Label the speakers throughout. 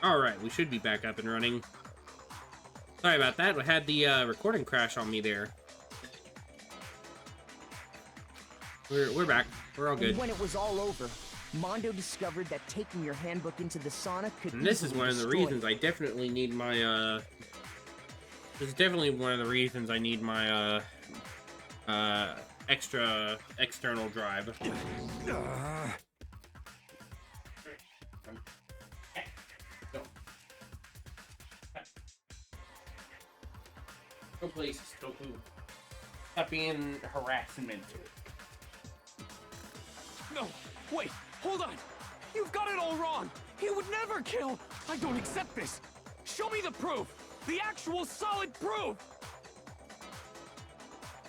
Speaker 1: Alright, we should be back up and running. Sorry about that. I had the recording crash on me there. We're back. We're all good.
Speaker 2: And when it was all over, Mondo discovered that taking your handbook into the sauna could.
Speaker 1: And this is one of the reasons I definitely need my this is definitely one of the reasons I need my extra external drive. Go places, go food. Stop being harassment.
Speaker 3: No, wait, hold on. You've got it all wrong. He would never kill. I don't accept this. Show me the proof. The actual solid proof.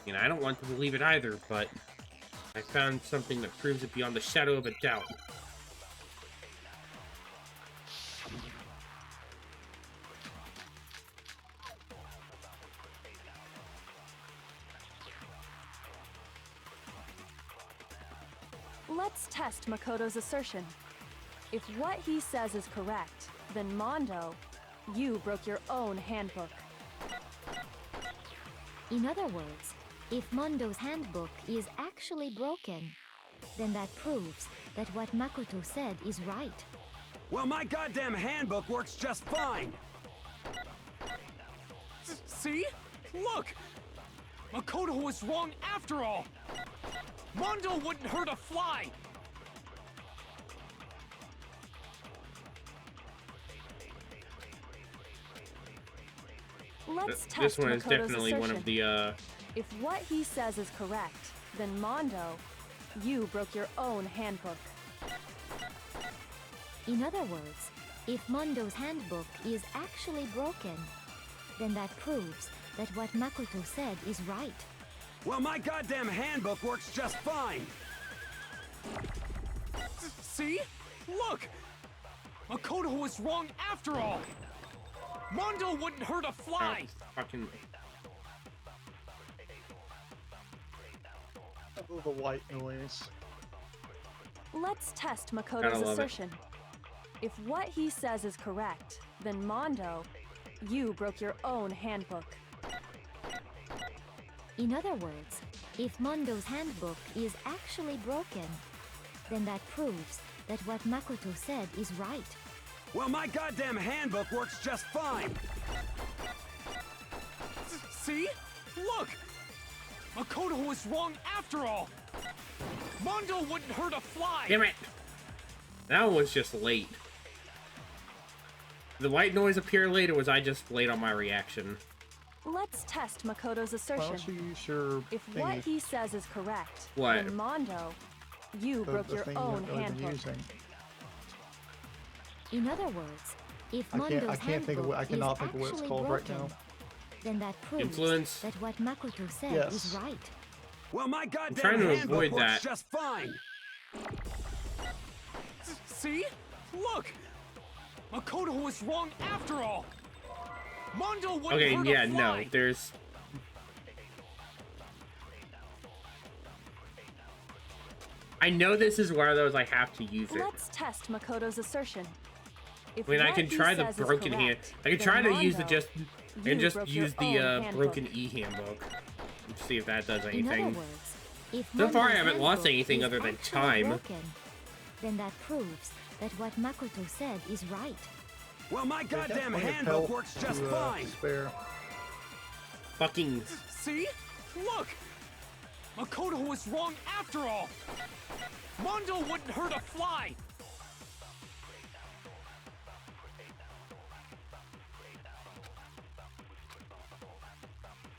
Speaker 1: You know, I don't want to believe it either, but I found something that proves it beyond the shadow of a doubt.
Speaker 4: Let's test Makoto's assertion. If what he says is correct, then Mondo, you broke your own handbook.
Speaker 5: In other words, if Mondo's handbook is actually broken, then that proves that what Makoto said is right.
Speaker 6: Well, my goddamn handbook works just fine!
Speaker 3: See? Look! Makoto was wrong after all! Mondo wouldn't hurt a fly!
Speaker 4: Let's test
Speaker 1: This one is
Speaker 4: Makoto's
Speaker 1: definitely
Speaker 4: assertion.
Speaker 1: one of the
Speaker 4: If what he says is correct, then Mondo, you broke your own handbook.
Speaker 5: In other words, if Mondo's handbook is actually broken, then that proves that what Makoto said is right.
Speaker 6: Well, my goddamn handbook works just fine!
Speaker 3: See? Look! Makoto was wrong after all! Mondo wouldn't hurt a fly!
Speaker 1: fucking.
Speaker 7: Oh, the white noise.
Speaker 4: Let's test
Speaker 1: Gotta
Speaker 4: Makoto's
Speaker 1: love it.
Speaker 4: assertion. If what he says is correct, then Mondo, you broke your own handbook.
Speaker 5: In other words, if Mondo's handbook is actually broken, then that proves that what Makoto said is right.
Speaker 6: Well, my goddamn handbook works just fine!
Speaker 3: See? Look! Makoto was wrong after all! Mondo wouldn't hurt a fly!
Speaker 1: Damn it! That one was just late. The white noise appeared late, or was I just late on my reaction?
Speaker 4: Let's test Makoto's
Speaker 7: Why
Speaker 4: assertion.
Speaker 7: don't you use your
Speaker 4: If
Speaker 7: thingy,
Speaker 4: what he says is correct,
Speaker 1: What?
Speaker 4: then Mondo, you broke
Speaker 7: the
Speaker 4: your
Speaker 7: thing you
Speaker 4: own
Speaker 7: haven't really been
Speaker 4: handbook.
Speaker 7: using?
Speaker 5: In other words, if
Speaker 7: I
Speaker 5: Mondo's
Speaker 7: can't think of what, I
Speaker 5: handbook
Speaker 7: cannot
Speaker 5: is
Speaker 7: think of what it's
Speaker 5: actually
Speaker 7: called right
Speaker 5: broken,
Speaker 7: now.
Speaker 5: then that proves
Speaker 1: Influence?
Speaker 5: that what Makoto said
Speaker 7: Yes.
Speaker 5: is right.
Speaker 6: Well, my
Speaker 1: trying
Speaker 6: goddamn
Speaker 1: to
Speaker 6: handbook
Speaker 1: avoid
Speaker 6: works
Speaker 1: that.
Speaker 6: just fine!
Speaker 3: See? Look! Makoto was wrong after all! Mondo wouldn't
Speaker 1: Okay,
Speaker 3: hurt
Speaker 1: yeah,
Speaker 3: a
Speaker 1: no,
Speaker 3: fly!
Speaker 1: there's. I know this is one of those I have to use it.
Speaker 4: Let's test Makoto's assertion. If
Speaker 1: I mean, I
Speaker 4: what
Speaker 1: can
Speaker 4: he
Speaker 1: try the
Speaker 4: says is
Speaker 1: broken hand.
Speaker 4: correct,
Speaker 1: I can
Speaker 4: then
Speaker 1: try to use the
Speaker 4: Mondo,
Speaker 1: just
Speaker 4: you
Speaker 1: and just
Speaker 4: broke your
Speaker 1: use the
Speaker 4: own handbook.
Speaker 1: broken E handbook. Let's see if that does
Speaker 5: In
Speaker 1: anything.
Speaker 5: other words, if
Speaker 1: So far, I
Speaker 5: Mondo's
Speaker 1: haven't lost
Speaker 5: handbook
Speaker 1: anything
Speaker 5: is
Speaker 1: other than
Speaker 5: actually
Speaker 1: time.
Speaker 5: broken, then that proves that what Makoto said is right.
Speaker 6: Well, my
Speaker 7: They got
Speaker 6: goddamn
Speaker 7: plenty of
Speaker 6: handbook
Speaker 7: help
Speaker 6: works just
Speaker 7: to,
Speaker 6: fine!
Speaker 7: Spare.
Speaker 1: Fucking.
Speaker 3: See? Look! Makoto was wrong after all! Mondo wouldn't hurt a fly!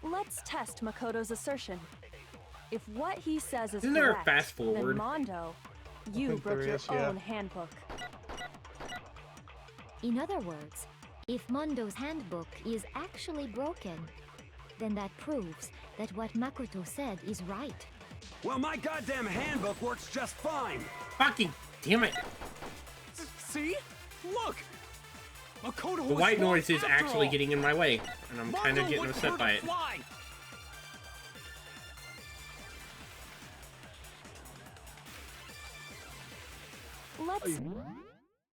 Speaker 4: Let's test Makoto's assertion. If what he says is
Speaker 1: Isn't there a
Speaker 4: correct,
Speaker 1: fast
Speaker 4: then
Speaker 1: forward?
Speaker 4: Mondo, you
Speaker 7: think
Speaker 4: broke
Speaker 7: there
Speaker 4: your
Speaker 7: is, yeah.
Speaker 4: own handbook.
Speaker 5: In other words, if Mondo's handbook is actually broken, then that proves that what Makoto said is right.
Speaker 6: Well, my goddamn handbook works just fine!
Speaker 1: Fucking damn it!
Speaker 3: See? Look! Makoto
Speaker 1: The
Speaker 3: was
Speaker 1: white
Speaker 3: wrong
Speaker 1: noise is
Speaker 3: after
Speaker 1: actually
Speaker 3: all.
Speaker 1: getting in my way, and I'm kind
Speaker 3: Mondo
Speaker 1: of getting
Speaker 3: wouldn't
Speaker 1: upset
Speaker 3: hurt
Speaker 1: by
Speaker 3: a
Speaker 1: it.
Speaker 3: fly.
Speaker 4: Let's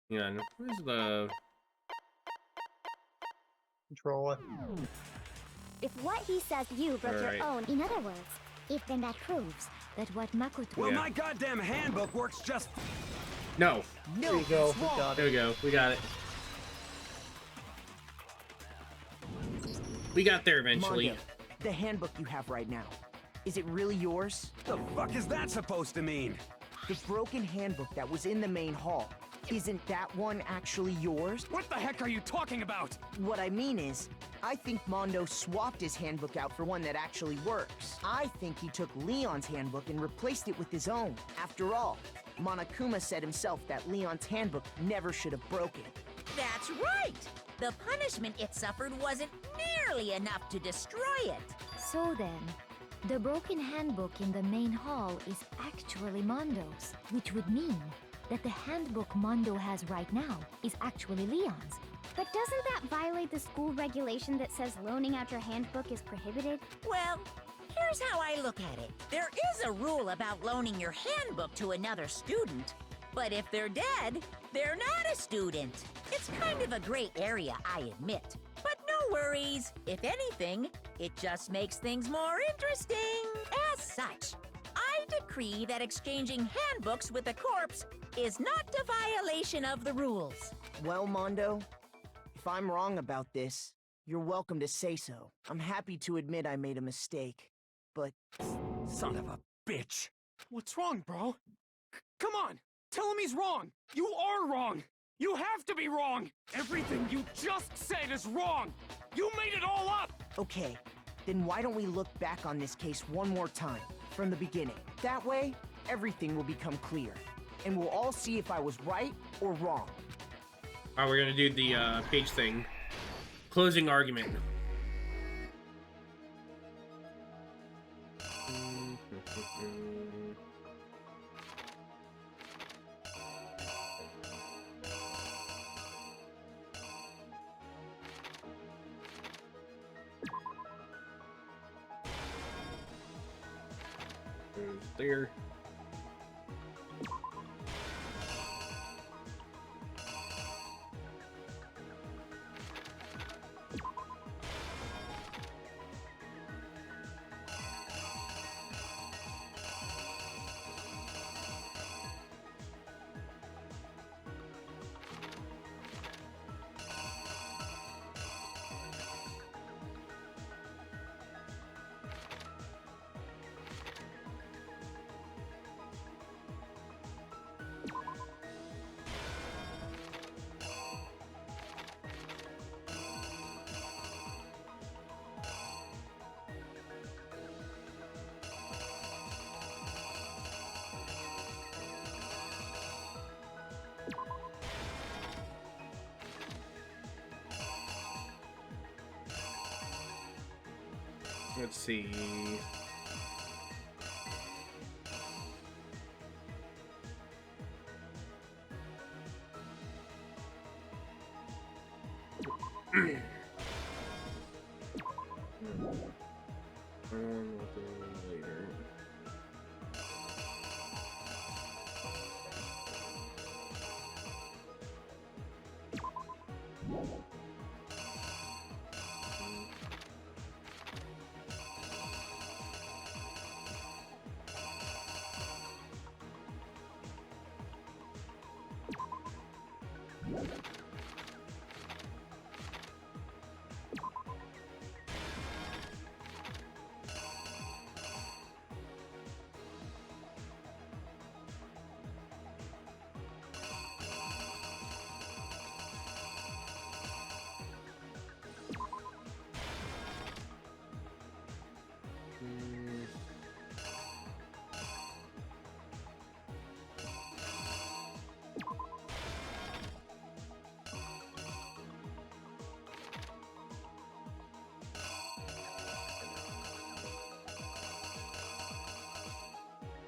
Speaker 1: Yeah, where's the
Speaker 7: Control it.
Speaker 8: If what he says you broke
Speaker 1: Alright.
Speaker 8: your own.
Speaker 5: In other words, if then that proves that what Makoto...
Speaker 6: Well,
Speaker 1: Yeah.
Speaker 6: my goddamn handbook works just...
Speaker 1: No.
Speaker 7: There
Speaker 2: No,
Speaker 7: you go.
Speaker 2: it's
Speaker 7: We
Speaker 2: wrong.
Speaker 7: got
Speaker 1: There
Speaker 7: it.
Speaker 1: we go. We got it. We got there eventually.
Speaker 2: Mondo, the handbook you have right now, is it really yours?
Speaker 6: The fuck is that supposed to mean?
Speaker 2: The broken handbook that was in the main hall, isn't that one actually yours?
Speaker 3: What the heck are you talking about?
Speaker 2: What I mean is, I think Mondo swapped his handbook out for one that actually works. I think he took Leon's handbook and replaced it with his own. After all, Monokuma said himself that Leon's handbook never should have broken.
Speaker 9: That's right! The punishment it suffered wasn't nearly enough to destroy it.
Speaker 5: So then, the broken handbook in the main hall is actually Mondo's, which would mean that the handbook Mondo has right now is actually Leon's.
Speaker 8: But doesn't that violate the school regulation that says loaning out your handbook is prohibited?
Speaker 9: Well, here's how I look at it. There is a rule about loaning your handbook to another student, but if they're dead, they're not a student. It's kind of a gray area, I admit. But no worries. If anything, it just makes things more interesting. As such, I decree that exchanging handbooks with a corpse is not a violation of the rules.
Speaker 2: Well, Mondo, if I'm wrong about this, you're welcome to say so. I'm happy to admit I made a mistake, but...
Speaker 6: Son of a bitch.
Speaker 3: What's wrong, bro? Come on! Tell him he's wrong! You are wrong! You have to be wrong! Everything you just said is wrong! You made it all up!
Speaker 2: Okay, then why don't we look back on this case one more time, from the beginning? That way, everything will become clear, and we'll all see if I was right or wrong.
Speaker 1: Alright, we're gonna do the page thing. Closing argument. There. Let's see. Later.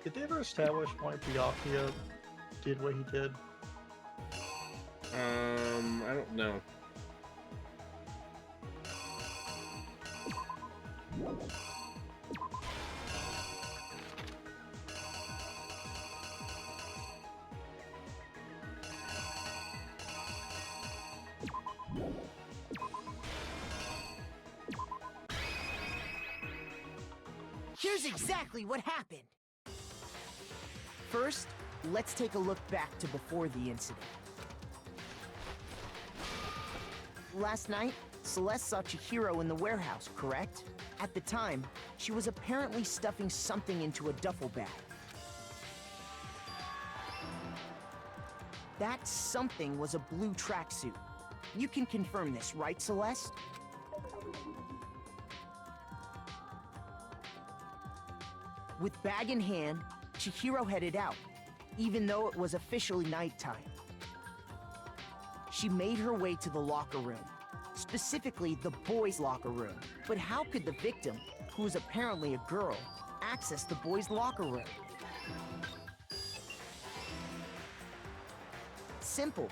Speaker 7: Did they ever establish why Byakuya did what he did?
Speaker 1: I don't know.
Speaker 2: Here's exactly what happened. First, let's take a look back to before the incident. Last night, Celeste saw Chihiro in the warehouse, correct? At the time, she was apparently stuffing something into a duffel bag. That something was a blue tracksuit. You can confirm this, right, Celeste? With bag in hand, Chihiro headed out, even though it was officially nighttime. She made her way to the locker room, specifically the boys' locker room. But how could the victim, who was apparently a girl, access the boys' locker room? Simple,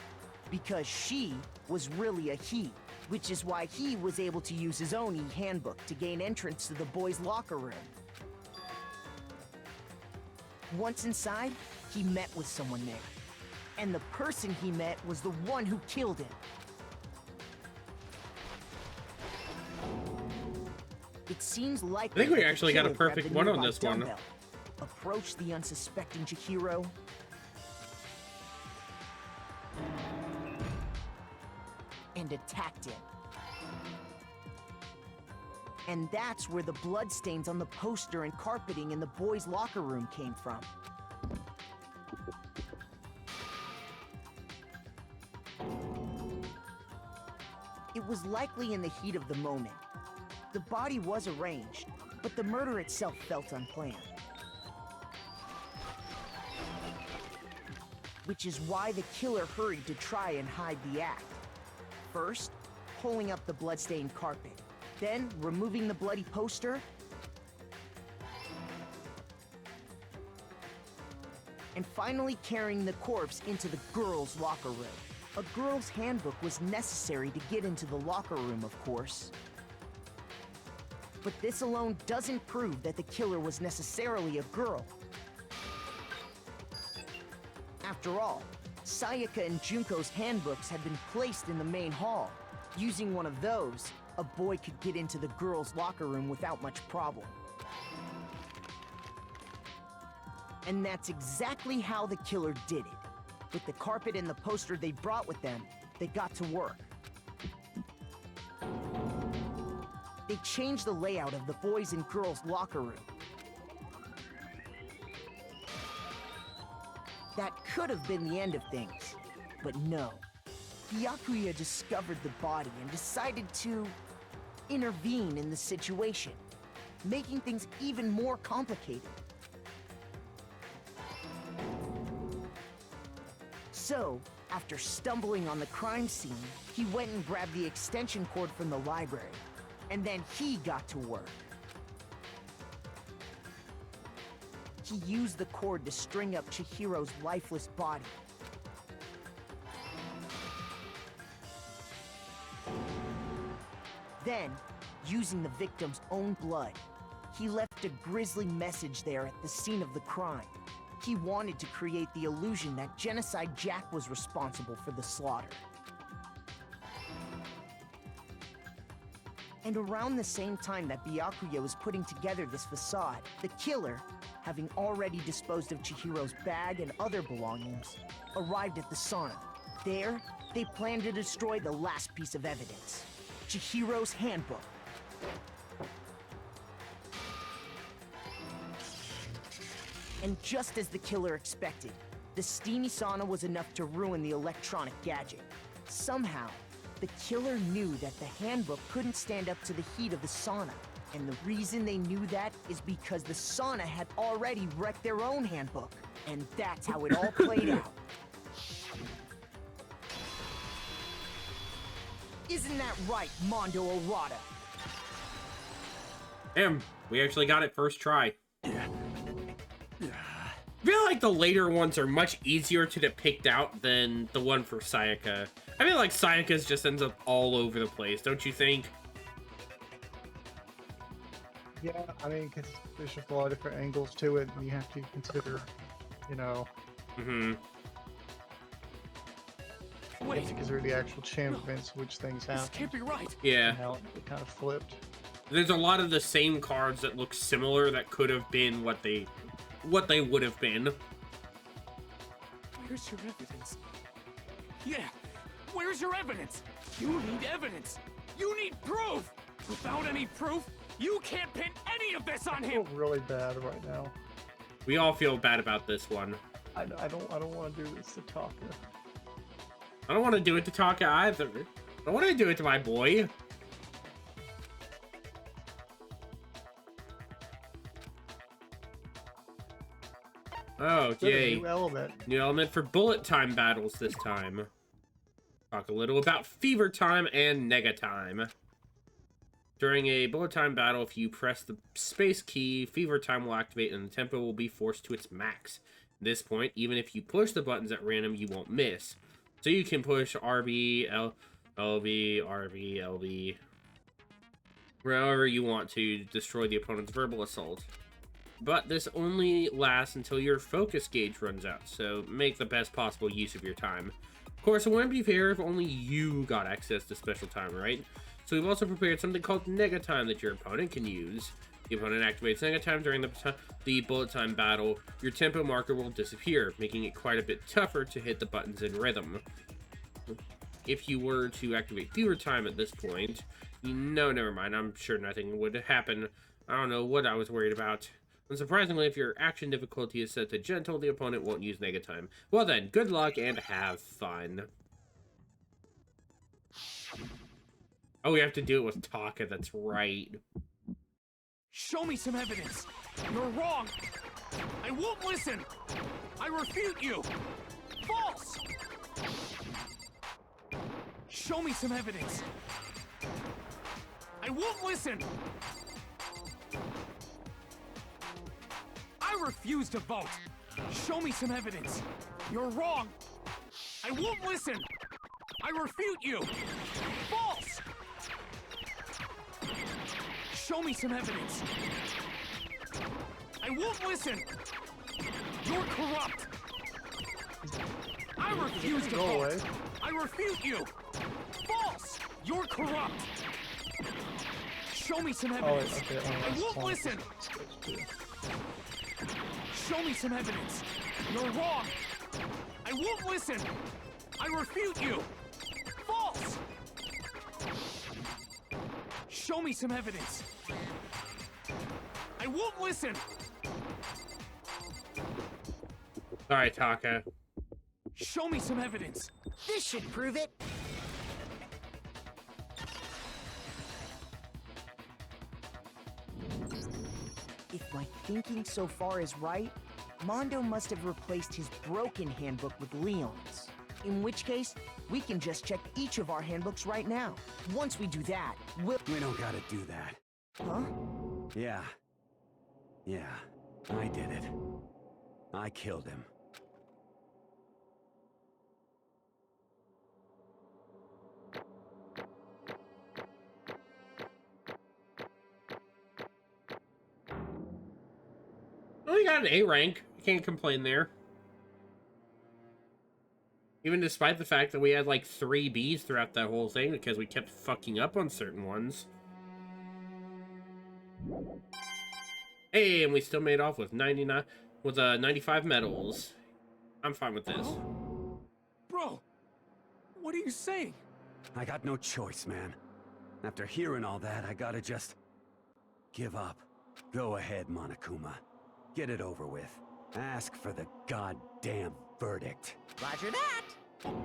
Speaker 2: because she was really a he, which is why he was able to use his own e-handbook to gain entrance to the boys' locker room. Once inside, he met with someone there. And the person he met was the one who killed him. It seems like
Speaker 1: I think we actually got a perfect one on this one.
Speaker 2: Approached the unsuspecting Chihiro, and attacked him. And that's where the bloodstains on the poster and carpeting in the boys' locker room came from. It was likely in the heat of the moment. The body was arranged, but the murder itself felt unplanned. Which is why the killer hurried to try and hide the act. First, pulling up the bloodstained carpet, then removing the bloody poster, and finally carrying the corpse into the girls' locker room. A girl's handbook was necessary to get into the locker room, of course. But this alone doesn't prove that the killer was necessarily a girl. After all, Sayaka and Junko's handbooks had been placed in the main hall. Using one of those, a boy could get into the girls' locker room without much problem. And that's exactly how the killer did it. With the carpet and the poster they brought with them, they got to work. They changed the layout of the boys' and girls' locker room. That could have been the end of things, but no. Byakuya discovered the body and decided to intervene in the situation, making things even more complicated. So, after stumbling on the crime scene, he went and grabbed the extension cord from the library, and then he got to work. He used the cord to string up Chihiro's lifeless body. Then, using the victim's own blood, he left a grisly message there at the scene of the crime. He wanted to create the illusion that Genocide Jack was responsible for the slaughter. And around the same time that Byakuya was putting together this facade, the killer, having already disposed of Chihiro's bag and other belongings, arrived at the sauna. There, they planned to destroy the last piece of evidence, Chihiro's handbook. And just as the killer expected, the steamy sauna was enough to ruin the electronic gadget. Somehow, the killer knew that the handbook couldn't stand up to the heat of the sauna. And the reason they knew that is because the sauna had already wrecked their own handbook. And that's how it all played out. Isn't that right, Mondo Orada?
Speaker 1: Damn, we actually got it first try. I feel like the later ones are much easier to depict out than the one for Sayaka. I feel like Sayaka's just ends up all over the place, don't you think?
Speaker 7: Yeah, I mean, because there's just a lot of different angles to it, and you have to consider, you know...
Speaker 3: Wait.
Speaker 7: Because they're the actual chain of events which things happen.
Speaker 3: This can't be right.
Speaker 1: Yeah.
Speaker 7: And how it kind of flipped.
Speaker 1: There's a lot of the same cards that look similar that could have been what they would have been.
Speaker 3: Where's your evidence? Yeah, where's your evidence? You need evidence. You need proof. Without any proof, you can't pin any of this on
Speaker 7: I
Speaker 3: him.
Speaker 7: feel really bad right now.
Speaker 1: We all feel bad about this one.
Speaker 7: I don't want to do this to Taka.
Speaker 1: I don't want to do it to Taka either. I want to do it to my boy. Oh, yay.
Speaker 7: New element.
Speaker 1: New element for bullet time battles this time. Talk a little about fever time and nega time. During a bullet time battle, if you press the space key, fever time will activate and the tempo will be forced to its max. At this point, even if you push the buttons at random, you won't miss. So you can push RB, LB, RB, LB, wherever you want to destroy the opponent's verbal assault. But this only lasts until your focus gauge runs out, so make the best possible use of your time. Of course, it wouldn't be fair if only you got access to special time, right? So we've also prepared something called nega time that your opponent can use. The opponent activates nega time during the bullet time battle. Your tempo marker will disappear, making it quite a bit tougher to hit the buttons in rhythm. If you were to activate fever time at this point, no, never mind. I'm sure nothing would happen. I don't know what I was worried about. Unsurprisingly, if your action difficulty is set to gentle, the opponent won't use nega time. Well then, good luck and have fun. Oh, we have to do it with Taka, that's right.
Speaker 3: Show me some evidence. You're wrong. I won't listen. I refute you. False. Show me some evidence. I won't listen. I refuse to vote. Show me some evidence. You're wrong. I won't listen. I refute you. False. Show me some evidence. I won't listen. You're corrupt. I refuse to
Speaker 7: Go away.
Speaker 3: vote. I refute you. False. You're corrupt. Show me some evidence.
Speaker 7: Okay,
Speaker 3: I won't listen. Show me some evidence. You're wrong. I won't listen. I refute you. False. Show me some evidence. I won't listen.
Speaker 1: Alright, Taka.
Speaker 3: Show me some evidence.
Speaker 2: This should prove it. If my thinking so far is right, Mondo must have replaced his broken handbook with Leon's. In which case, we can just check each of our handbooks right now. Once we do that, we'll...
Speaker 6: We don't gotta do that.
Speaker 2: Huh?
Speaker 6: Yeah. Yeah, I did it. I killed him.
Speaker 1: Well, you got an A rank. I can't complain there. Even despite the fact that we had like 3 Bs throughout that whole thing because we kept fucking up on certain ones. Hey, and we still made off with 95 medals. I'm fine with this.
Speaker 3: Bro, what are you saying?
Speaker 6: I got no choice, man. After hearing all that, I gotta just... give up. Go ahead, Monokuma. Get it over with. Ask for the goddamn verdict.
Speaker 9: Roger that.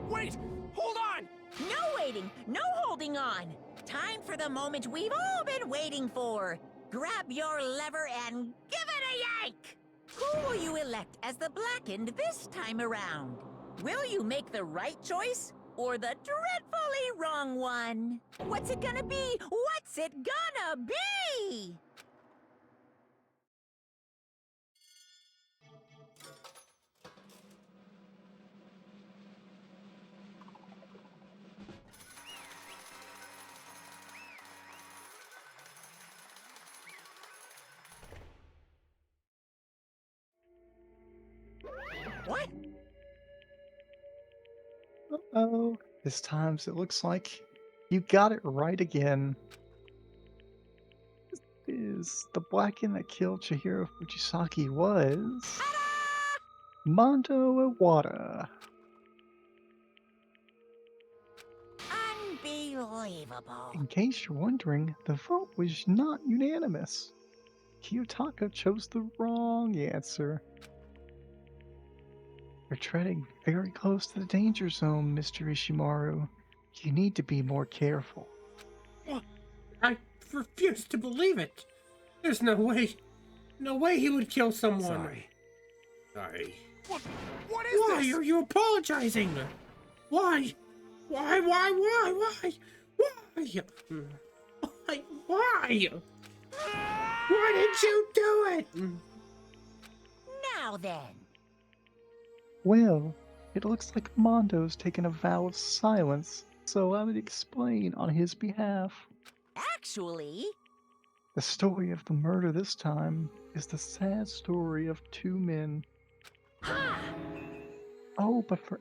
Speaker 3: Wait, hold on!
Speaker 9: No waiting, no holding on. Time for the moment we've all been waiting for. Grab your lever and give it a yank! Who will you elect as the Blackened this time around? Will you make the right choice or the dreadfully wrong one? What's it gonna be? What's it gonna be? What?
Speaker 7: Uh-oh. This time it looks like you got it right again. is, the Blacken that killed Chihiro Fujisaki was Mondo Iwata.
Speaker 9: Unbelievable.
Speaker 7: In case you're wondering, the vote was not unanimous. Kiyotaka chose the wrong answer. You're treading very close to the danger zone, Mr. Ishimaru. You need to be more careful.
Speaker 1: What? I refuse to believe it. There's no way. No way he would kill someone. Sorry.
Speaker 3: What is
Speaker 1: Why
Speaker 3: this?
Speaker 1: are you apologizing? Why? Why? Why? Why did you do it?
Speaker 9: Now then.
Speaker 7: Well, it looks like Mondo's taken a vow of silence, so I would explain on his behalf.
Speaker 9: Actually,
Speaker 7: The story of the murder this time is the sad story of two men. Oh, but for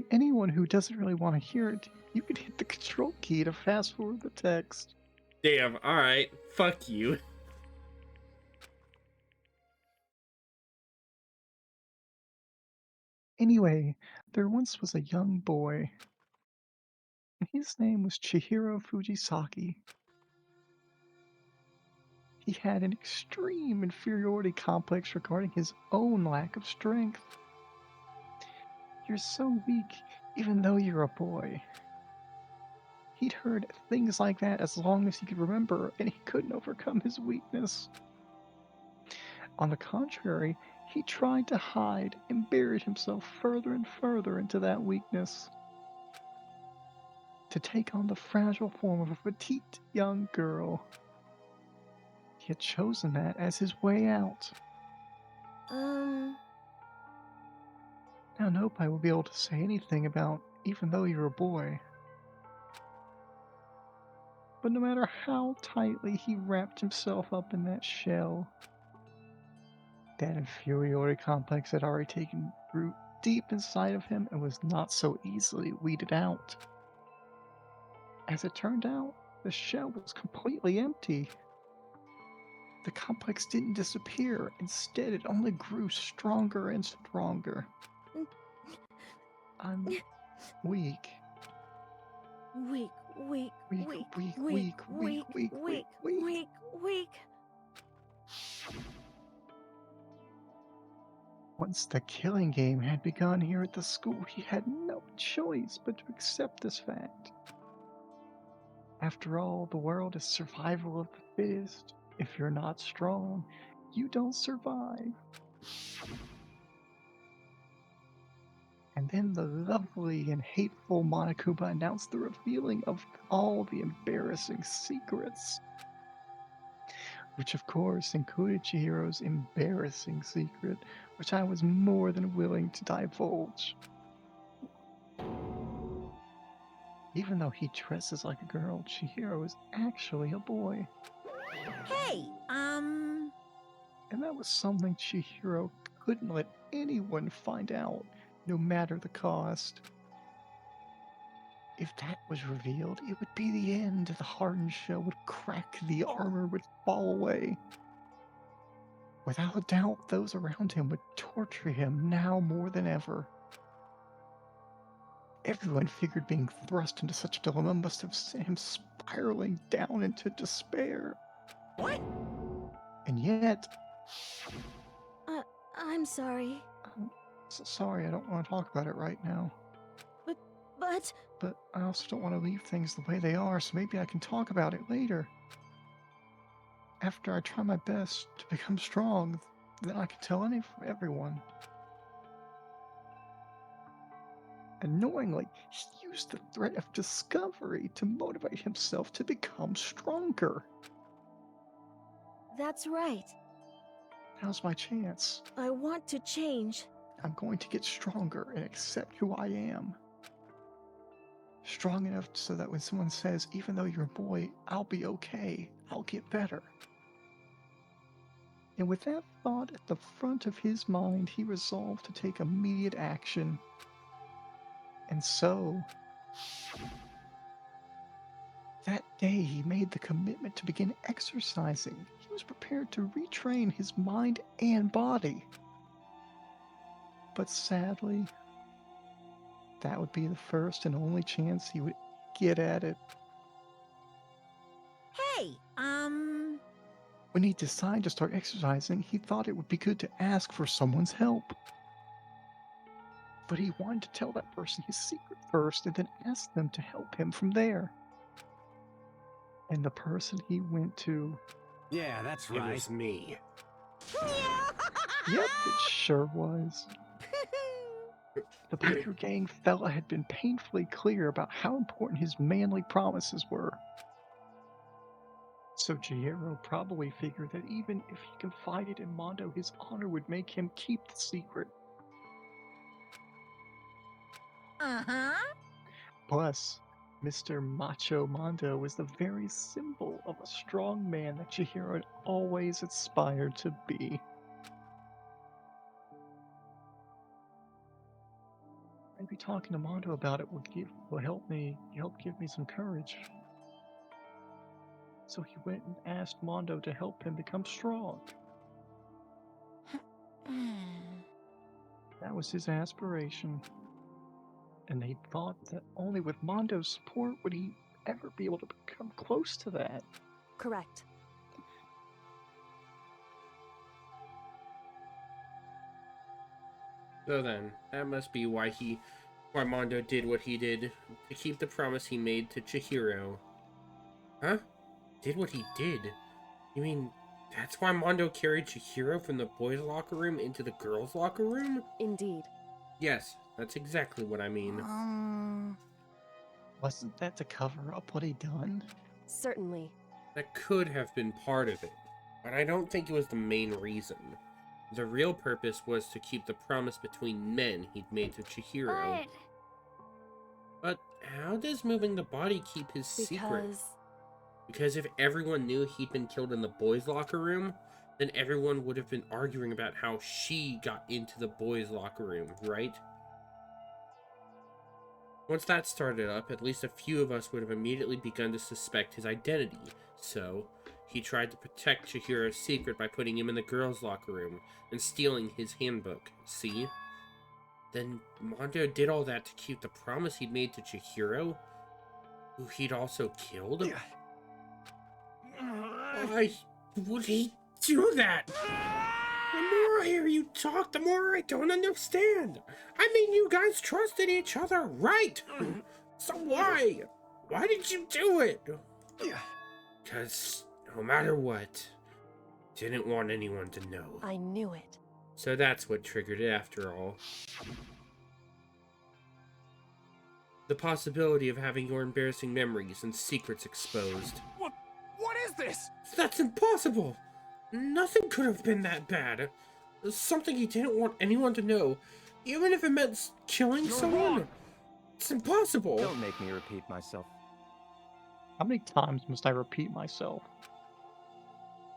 Speaker 7: anyone who doesn't really want to hear it, you can hit the control key to fast forward the text.
Speaker 1: Damn, alright. Fuck you.
Speaker 7: Anyway, there once was a young boy, and his name was Chihiro Fujisaki. He had an extreme inferiority complex regarding his own lack of strength. You're so weak, even though you're a boy. He'd heard things like that as long as he could remember, and he couldn't overcome his weakness. On the contrary, he tried to hide and buried himself further and further into that weakness. To take on the fragile form of a petite young girl. He had chosen that as his way out. Now nobody will be able to say anything about even though you're a boy. But no matter how tightly he wrapped himself up in that shell, that inferiority complex had already taken root deep inside of him and was not so easily weeded out. As it turned out, the shell was completely empty. The complex didn't disappear. Instead, it only grew stronger and stronger. I'm weak.
Speaker 4: Weak.
Speaker 7: Once the killing game had begun here at the school, he had no choice but to accept this fact. After all, the world is survival of the fittest. If you're not strong, you don't survive. And then the lovely and hateful Monokuma announced the revealing of all the embarrassing secrets. Which of course included Chihiro's embarrassing secret, which I was more than willing to divulge. Even though he dresses like a girl, Chihiro is actually a boy.
Speaker 9: hey,
Speaker 7: And that was something Chihiro couldn't let anyone find out, no matter the cost. If that was revealed, it would be the end. The hardened shell would crack, the armor would fall away. Without a doubt, those around him would torture him now more than ever. Everyone figured being thrust into such a dilemma must have sent him spiraling down into despair.
Speaker 9: what?
Speaker 7: And yet...
Speaker 4: I'm sorry.
Speaker 7: Sorry, I don't want to talk about it right now.
Speaker 4: But
Speaker 7: But I also don't want to leave things the way they are, so maybe I can talk about it later. After I try my best to become strong, then I can tell everyone. Annoyingly, he used the threat of discovery to motivate himself to become stronger.
Speaker 4: that's right.
Speaker 7: Now's my chance.
Speaker 4: I want to change.
Speaker 7: I'm going to get stronger and accept who I am. Strong enough so that when someone says, even though you're a boy, I'll be okay, I'll get better. And with that thought at the front of his mind, he resolved to take immediate action. And so, that day he made the commitment to begin exercising. He was was prepared to retrain his mind and body. But sadly, that would be the first and only chance he would get at it.
Speaker 9: Hey,
Speaker 7: When he decided to start exercising, he thought it would be good to ask for someone's help. But he wanted to tell that person his secret first and then ask them to help him from there. And the person he went to...
Speaker 6: Yeah, that's
Speaker 1: It
Speaker 6: right.
Speaker 1: was me.
Speaker 7: Yep, it sure was. The biker gang fella had been painfully clear about how important his manly promises were. So Chihiro probably figured that even if he confided in Mondo, his honor would make him keep the secret.
Speaker 9: uh-huh.
Speaker 7: Plus, Mr. Macho Mondo was the very symbol of a strong man that Chihiro had always aspired to be. Maybe talking to Mondo about it will help give me some courage. So he went and asked Mondo to help him become strong. That was his aspiration. And they thought that only with Mondo's support would he ever be able to become close to that.
Speaker 4: Correct.
Speaker 1: So then, that must be why Mondo did what he did, to keep the promise he made to Chihiro. Huh? Did what he did? You mean, that's why Mondo carried Chihiro from the boys' locker room into the girls' locker room?
Speaker 4: Indeed.
Speaker 1: Yes, that's exactly what I mean.
Speaker 7: Wasn't that to cover up what he'd done?
Speaker 4: Certainly.
Speaker 1: That could have been part of it, but I don't think it was the main reason. The real purpose was to keep the promise between men he'd made to Chihiro. But how does moving the body keep his secret? Because if everyone knew he'd been killed in the boys' locker room, then everyone would have been arguing about how she got into the boys' locker room, right? Once that started up, at least a few of us would have immediately begun to suspect his identity. So, he tried to protect Chihiro's secret by putting him in the girls' locker room and stealing his handbook, see? Then Mondo did all that to keep the promise he'd made to Chihiro, who he'd also killed? Why would he do that? The more I hear you talk, the more I don't understand. I mean, you guys trusted each other, right? So why? Why did you do it? Because no matter what, didn't want anyone to know.
Speaker 4: I knew it.
Speaker 1: So that's what triggered it after all. The possibility of having your embarrassing memories and secrets exposed.
Speaker 3: What is this?
Speaker 1: That's impossible! Nothing could have been that bad. Something he didn't want anyone to know, even if it meant killing someone.
Speaker 3: wrong.
Speaker 1: It's impossible.
Speaker 3: Don't make me repeat myself.
Speaker 7: How many times must I repeat myself?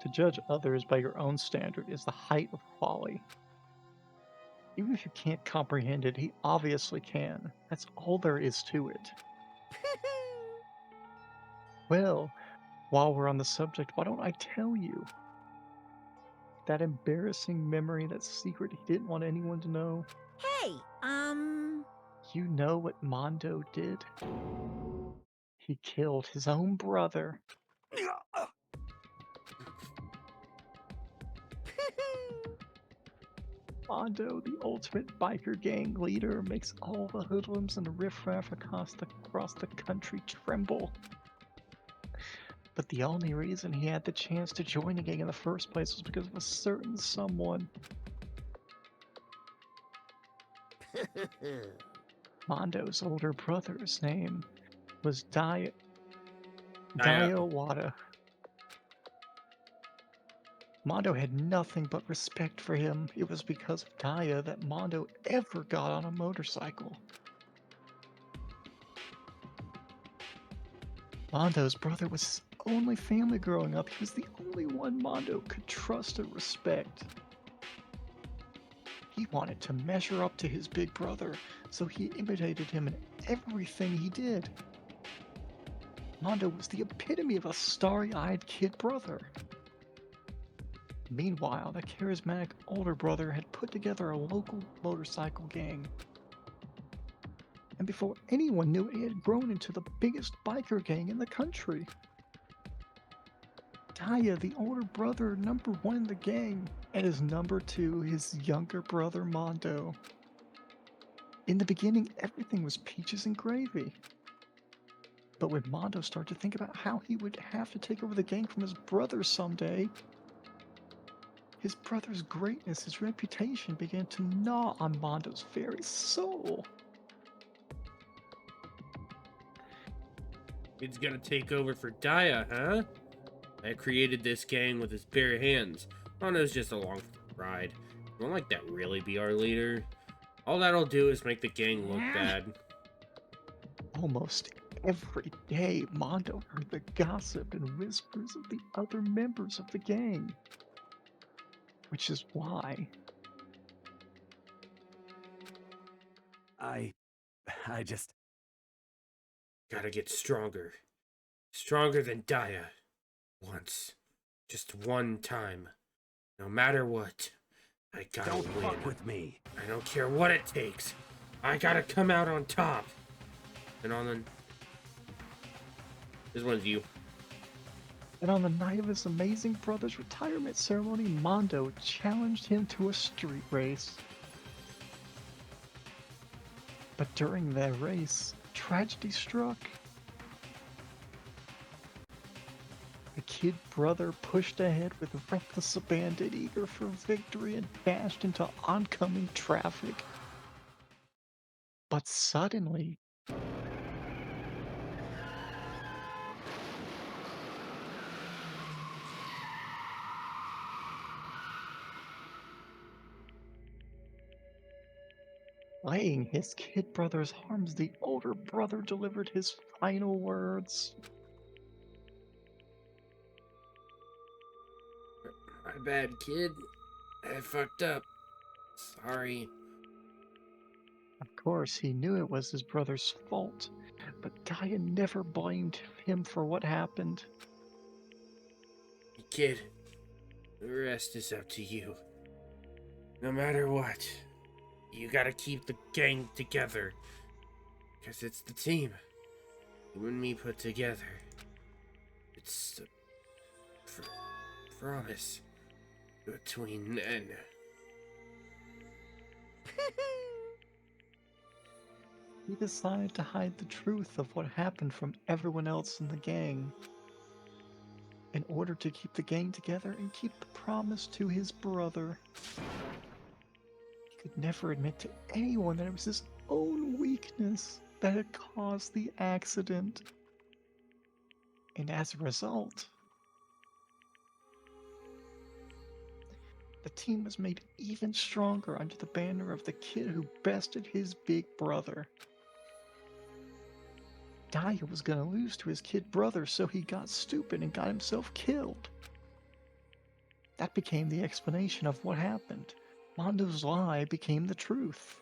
Speaker 7: To judge others by your own standard is the height of folly. Even if you can't comprehend it, he obviously can. That's all there is to it. Well, while we're on the subject, why don't I tell you? That embarrassing memory, that secret he didn't want anyone to know.
Speaker 9: Hey,
Speaker 7: You know what Mondo did? He killed his own brother. Mondo, the ultimate biker gang leader, makes all the hoodlums and riffraff across the country tremble. But the only reason he had the chance to join the gang in the first place was because of a certain someone. Mondo's older brother's name was Wada. Mondo had nothing but respect for him. It was because of Daya that Mondo ever got on a motorcycle. Mondo's brother was his only family growing up. He was the only one Mondo could trust and respect. He wanted to measure up to his big brother, so he imitated him in everything he did. Mondo was the epitome of a starry-eyed kid brother. Meanwhile, the charismatic older brother had put together a local motorcycle gang. And before anyone knew it, it had grown into the biggest biker gang in the country. Daya, the older brother, number one in the gang, and his number two, his younger brother Mondo. In the beginning, everything was peaches and gravy. But when Mondo started to think about how he would have to take over the gang from his brother someday, his brother's greatness, his reputation began to gnaw on Mondo's very soul.
Speaker 1: He's gonna take over for Daya, huh? I created this gang with his bare hands. Mondo's just along for the ride. Won't like that really be our leader? All that'll do is make the gang look bad.
Speaker 7: Almost every day, Mondo heard the gossip and whispers of the other members of the gang. Which is why
Speaker 6: I just...
Speaker 1: Gotta get stronger. Stronger than Daya. Once. Just one time. No matter what. I gotta
Speaker 6: Don't
Speaker 1: win.
Speaker 6: fuck with me.
Speaker 1: I don't care what it takes. I gotta come out on top. And on the... This one's you.
Speaker 7: And on the night of his amazing brother's retirement ceremony, Mondo challenged him to a street race. But during that race, tragedy struck. The kid brother pushed ahead with reckless abandon, eager for victory, and dashed into oncoming traffic. But suddenly, laying his kid brother's arms, the older brother delivered his final words.
Speaker 1: My bad, kid. I fucked up. Sorry.
Speaker 7: Of course, he knew it was his brother's fault, but Daya never blamed him for what happened.
Speaker 1: Kid, the rest is up to you. No matter what, you gotta keep the gang together. Because it's the team. You and me put together. It's a promise between men.
Speaker 7: He decided to hide the truth of what happened from everyone else in the gang, in order to keep the gang together and keep the promise to his brother. He could never admit to anyone that it was his own weakness that had caused the accident. And as a result, the team was made even stronger under the banner of the kid who bested his big brother. Daya was gonna lose to his kid brother, so he got stupid and got himself killed. That became the explanation of what happened. Mondo's lie became the truth.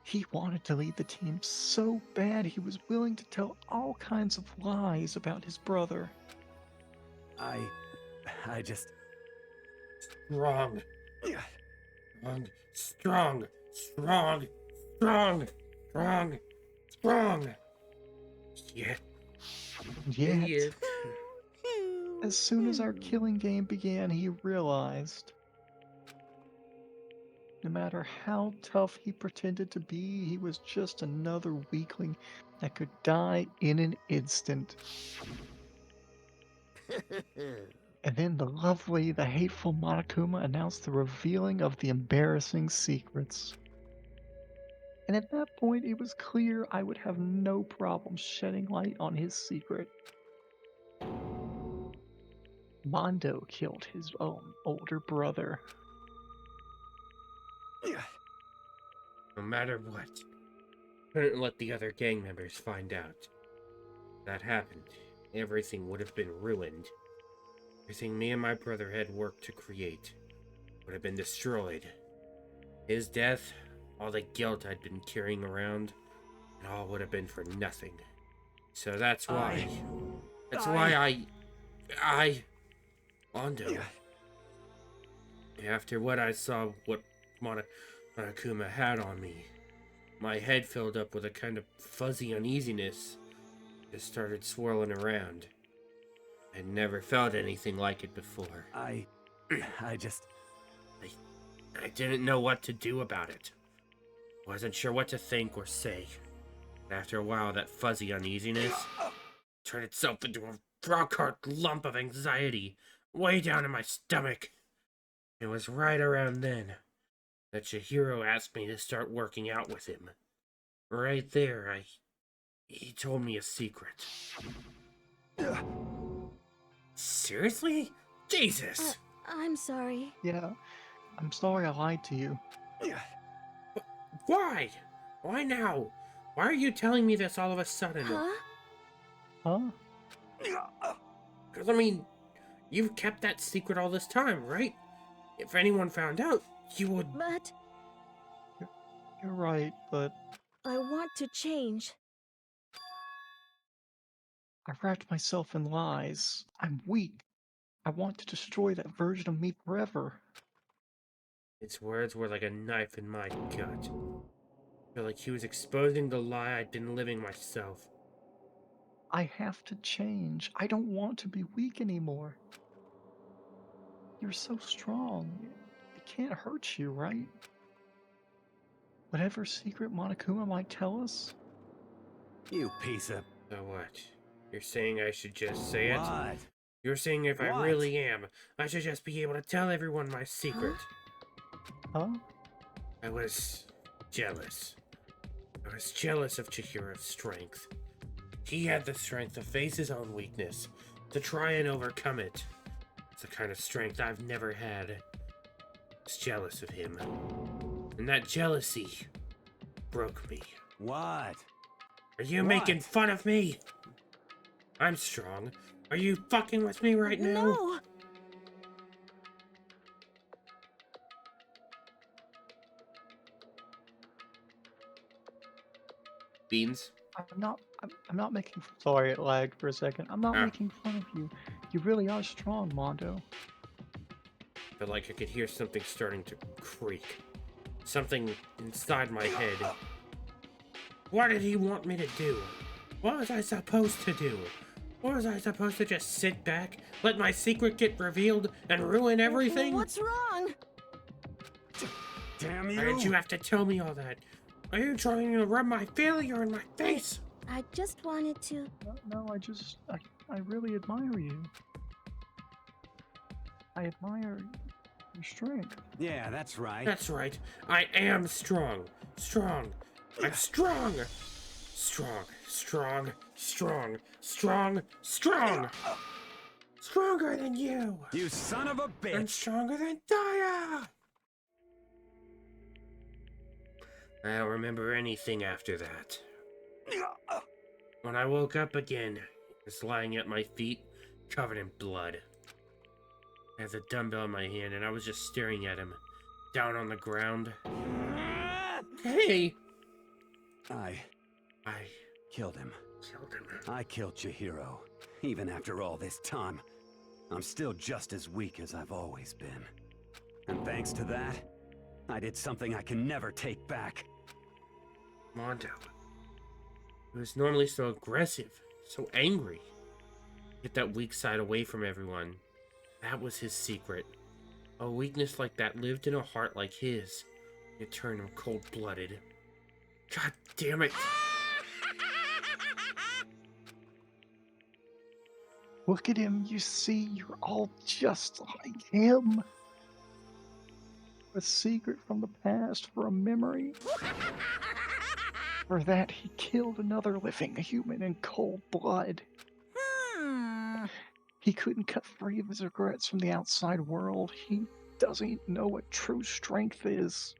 Speaker 7: He wanted to lead the team so bad he was willing to tell all kinds of lies about his brother.
Speaker 6: I just...
Speaker 1: Strong. Strong. Strong. Strong. Strong. Strong. Yeah.
Speaker 7: Yet, as soon as our killing game began, he realized no matter how tough he pretended to be, he was just another weakling that could die in an instant. And then the hateful Monokuma announced the revealing of the embarrassing secrets. And at that point, it was clear I would have no problem shedding light on his secret. Mondo killed his own older brother.
Speaker 1: No matter what, couldn't let the other gang members find out. That happened, everything would have been ruined. Everything me and my brother had worked to create would have been destroyed. His death, all the guilt I'd been carrying around, it all would have been for nothing. So that's why... I Mondo. After what I saw, what Monokuma had on me, my head filled up with a kind of fuzzy uneasiness. Just started swirling around. I'd never felt anything like it before.
Speaker 6: I
Speaker 1: didn't know what to do about it. Wasn't sure what to think or say. After a while, that fuzzy uneasiness turned itself into a rock-hard lump of anxiety way down in my stomach. It was right around then that Chihiro asked me to start working out with him. Right there, he told me a secret. Seriously? Jesus!
Speaker 4: I'm sorry.
Speaker 7: Yeah, I'm sorry I lied to you.
Speaker 1: Why? Why now? Why are you telling me this all of a sudden?
Speaker 7: Huh?
Speaker 1: Because, I mean, you've kept that secret all this time, right? If anyone found out, you would...
Speaker 4: But
Speaker 7: You're right, but
Speaker 4: I want to change.
Speaker 7: I've wrapped myself in lies. I'm weak. I want to destroy that version of me forever.
Speaker 1: His words were like a knife in my gut. I felt like he was exposing the lie I'd been living myself.
Speaker 7: I have to change. I don't want to be weak anymore. You're so strong. It can't hurt you, right? Whatever secret Monokuma might tell us?
Speaker 6: You piece of...
Speaker 1: So what? You're saying I should just say it?
Speaker 6: What?
Speaker 1: You're saying if I
Speaker 6: What?
Speaker 1: really am, I should just be able to tell everyone my secret.
Speaker 7: Huh?
Speaker 1: I was jealous. I was jealous of Chihiro's strength. He had the strength to face his own weakness, to try and overcome it. It's the kind of strength I've never had. I was jealous of him. And that jealousy broke me.
Speaker 6: What?
Speaker 1: Are you
Speaker 6: What?
Speaker 1: making fun of me? I'm strong. Are you fucking with me right now?
Speaker 4: No!
Speaker 1: Beans?
Speaker 7: I'm not making... Sorry, it lagged for a second. I'm not
Speaker 1: Ah.
Speaker 7: making fun of you. You really are strong, Mondo.
Speaker 1: I felt like I could hear something starting to creak. Something inside my head. What did he want me to do? What was I supposed to do? What was I supposed to just sit back, let my secret get revealed, and ruin everything?
Speaker 4: What's wrong?
Speaker 6: Damn
Speaker 1: Why did you
Speaker 6: you!
Speaker 1: have to tell me all that? Are you trying to rub my failure in my face?
Speaker 4: I just wanted to...
Speaker 7: No, I really admire you. I admire your strength.
Speaker 6: Yeah, that's right.
Speaker 1: That's right. I am strong. Strong. I'm strong. Strong. Strong. Strong. Strong. Strong. Stronger than you.
Speaker 6: You son of a
Speaker 1: I'm
Speaker 6: bitch!
Speaker 1: stronger than Daya. I don't remember anything after that. When I woke up again, he was lying at my feet, covered in blood. I had the dumbbell in my hand and I was just staring at him, down on the ground. Hey!
Speaker 6: I
Speaker 1: I
Speaker 6: killed him.
Speaker 1: killed him.
Speaker 6: I killed Chihiro. Even after all this time, I'm still just as weak as I've always been. And thanks to that, I did something I can never take back.
Speaker 1: Mondo. He was normally so aggressive, so angry. Get that weak side away from everyone. That was his secret. A weakness like that lived in a heart like his. It turned him cold-blooded. God damn it!
Speaker 7: Look at him, you see, you're all just like him. A secret from the past for a memory. For that, he killed another living human in cold blood. He couldn't cut free of his regrets from the outside world. He doesn't know what true strength is.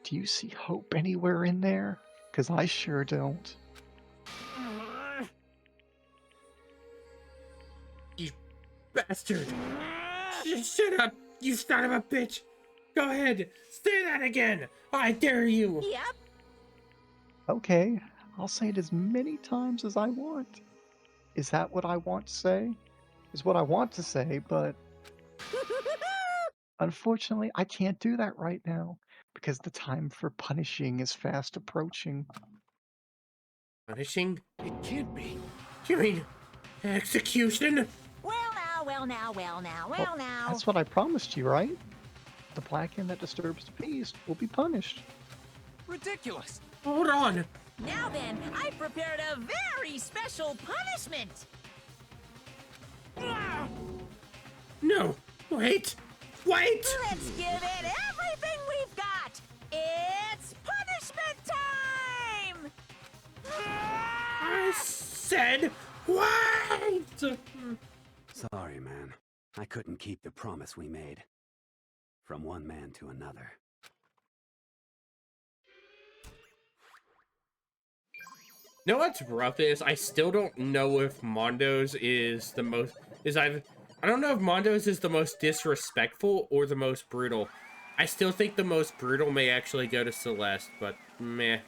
Speaker 7: Do you see hope anywhere in there? 'Cause I sure don't.
Speaker 1: You bastard! Shut up, you son of a bitch! Go ahead, say that again! I dare you!
Speaker 9: Yep.
Speaker 7: Okay, I'll say it as many times as I want. Is that what I want to say? is what I want to say, but unfortunately, I can't do that right now because the time for punishing is fast approaching.
Speaker 1: Punishing?
Speaker 3: It can't be.
Speaker 1: You mean execution?
Speaker 9: Well now, well now, well now, well
Speaker 7: Well,
Speaker 9: now.
Speaker 7: that's what I promised you, right? The black hand that disturbs the peace will be punished.
Speaker 3: Ridiculous.
Speaker 1: Hold on.
Speaker 9: Now then, I've prepared a very special punishment.
Speaker 3: Ah!
Speaker 1: No. Wait. Wait.
Speaker 9: Let's give it everything we've got. It's punishment time!
Speaker 1: I said wait.
Speaker 6: Sorry, man. I couldn't keep the promise we made. From one man to another.
Speaker 1: You know what's rough is I still don't know if Mondo's is the most I don't know if Mondo's is the most disrespectful or the most brutal. I still think the most brutal may actually go to Celeste, but meh.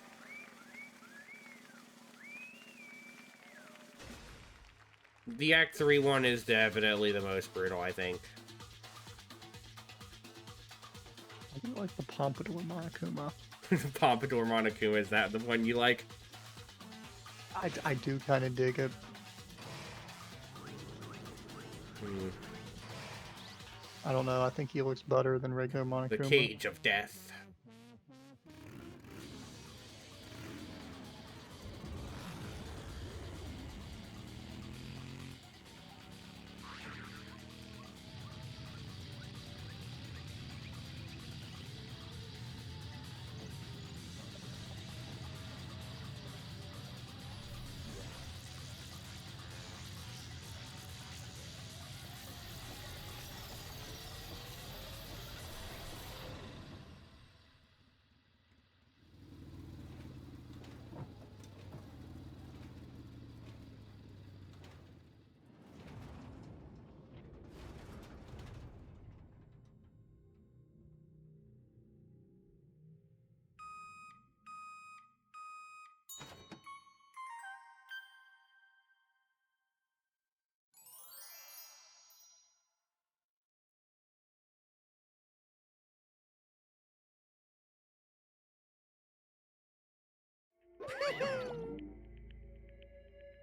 Speaker 1: The Act 3 one is definitely the most brutal, I think.
Speaker 7: I do like the Pompadour Monokuma.
Speaker 1: Pompadour Monokuma, is that the one you like?
Speaker 7: I do kind of dig it. I don't know, I think he looks better than regular Monokuma.
Speaker 1: The Cage of Death.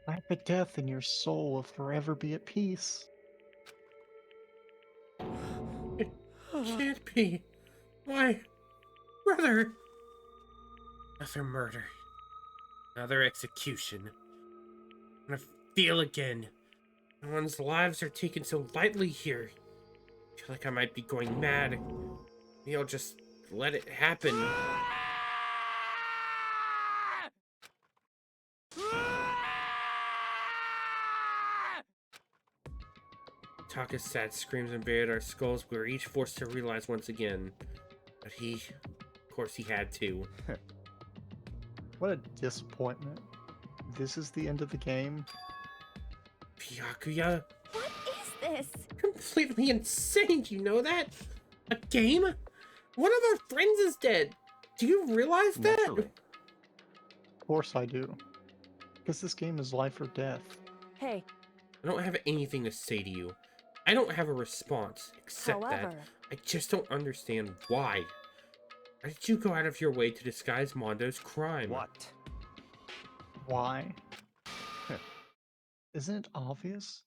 Speaker 7: Rapid death and your soul will forever be at peace.
Speaker 1: It can't be. Why? Brother! Another murder. Another execution. I'm gonna feel again. No one's lives are taken so lightly here. I feel like I might be going mad. Maybe I'll just let it happen. Taka's sad screams invaded our skulls. We were each forced to realize once again. But of course he had to.
Speaker 7: What a disappointment. This is the end of the game.
Speaker 1: Byakuya?
Speaker 4: What is this?
Speaker 1: Completely insane, do you know that? A game? One of our friends is dead. Do you realize that?
Speaker 7: Naturally. Of course I do. Because this game is life or death.
Speaker 4: Hey,
Speaker 1: I don't have anything to say to you. I don't have a response, except
Speaker 4: however,
Speaker 1: that I just don't understand why. Why did you go out of your way to disguise Mondo's crime?
Speaker 6: What?
Speaker 7: Why? Isn't it obvious?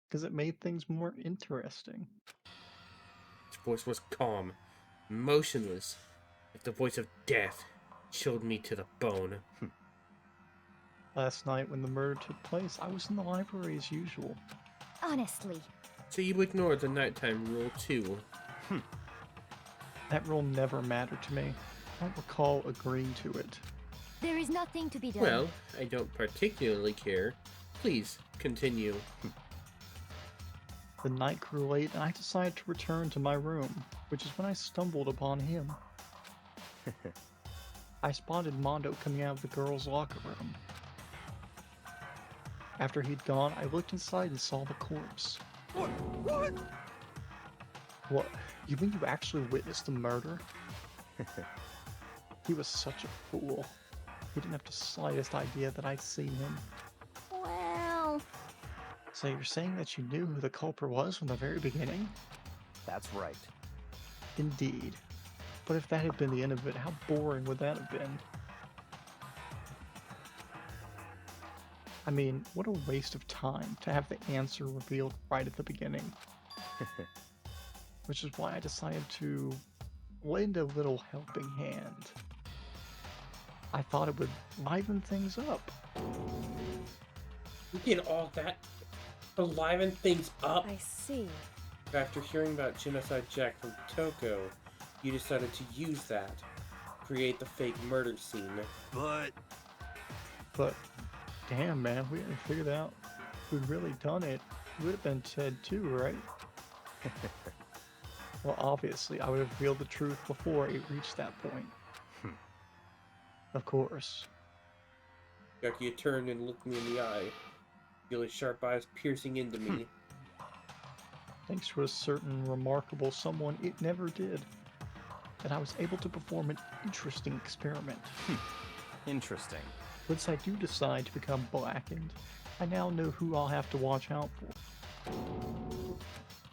Speaker 7: Because it made things more interesting.
Speaker 1: His voice was calm, motionless, like the voice of death. Chilled me to the bone.
Speaker 7: Last night when the murder took place, I was in the library as usual.
Speaker 5: Honestly,
Speaker 1: So you ignored the nighttime rule too.
Speaker 7: That rule never mattered to me. I don't recall agreeing to it.
Speaker 5: there is nothing to be done.
Speaker 1: Well, I don't particularly care. Please, continue.
Speaker 7: The night grew late and I decided to return to my room, which is when I stumbled upon him. I spotted Mondo coming out of the girls' locker room. After he'd gone, I looked inside and saw the corpse.
Speaker 3: What?
Speaker 7: What? You mean you actually witnessed the murder? He was such a fool. He didn't have the slightest idea that I'd seen him.
Speaker 8: Well,
Speaker 7: So So you're saying that you knew who the culprit was from the very beginning?
Speaker 3: That's right.
Speaker 7: Indeed. But if that had been the end of it, how boring would that have been? I mean, what a waste of time to have the answer revealed right at the beginning. Which is why I decided to lend a little helping hand. I thought it would liven things up.
Speaker 1: You did all that to liven things up?
Speaker 4: I see.
Speaker 1: After hearing about Genocide Jack from Toko, you decided to use that. Create the fake murder scene.
Speaker 6: But
Speaker 7: Damn, man, if we hadn't figured out who'd really done it, it would have been Ted too, right? Well, obviously, I would have revealed the truth before it reached that point. Of course.
Speaker 1: Jackie turned and looked me in the eye. Feel his sharp eyes piercing into me.
Speaker 7: Thanks to a certain remarkable someone, it never did. And I was able to perform an interesting experiment.
Speaker 3: Interesting.
Speaker 7: Once I do decide to become blackened, I now know who I'll have to watch out for.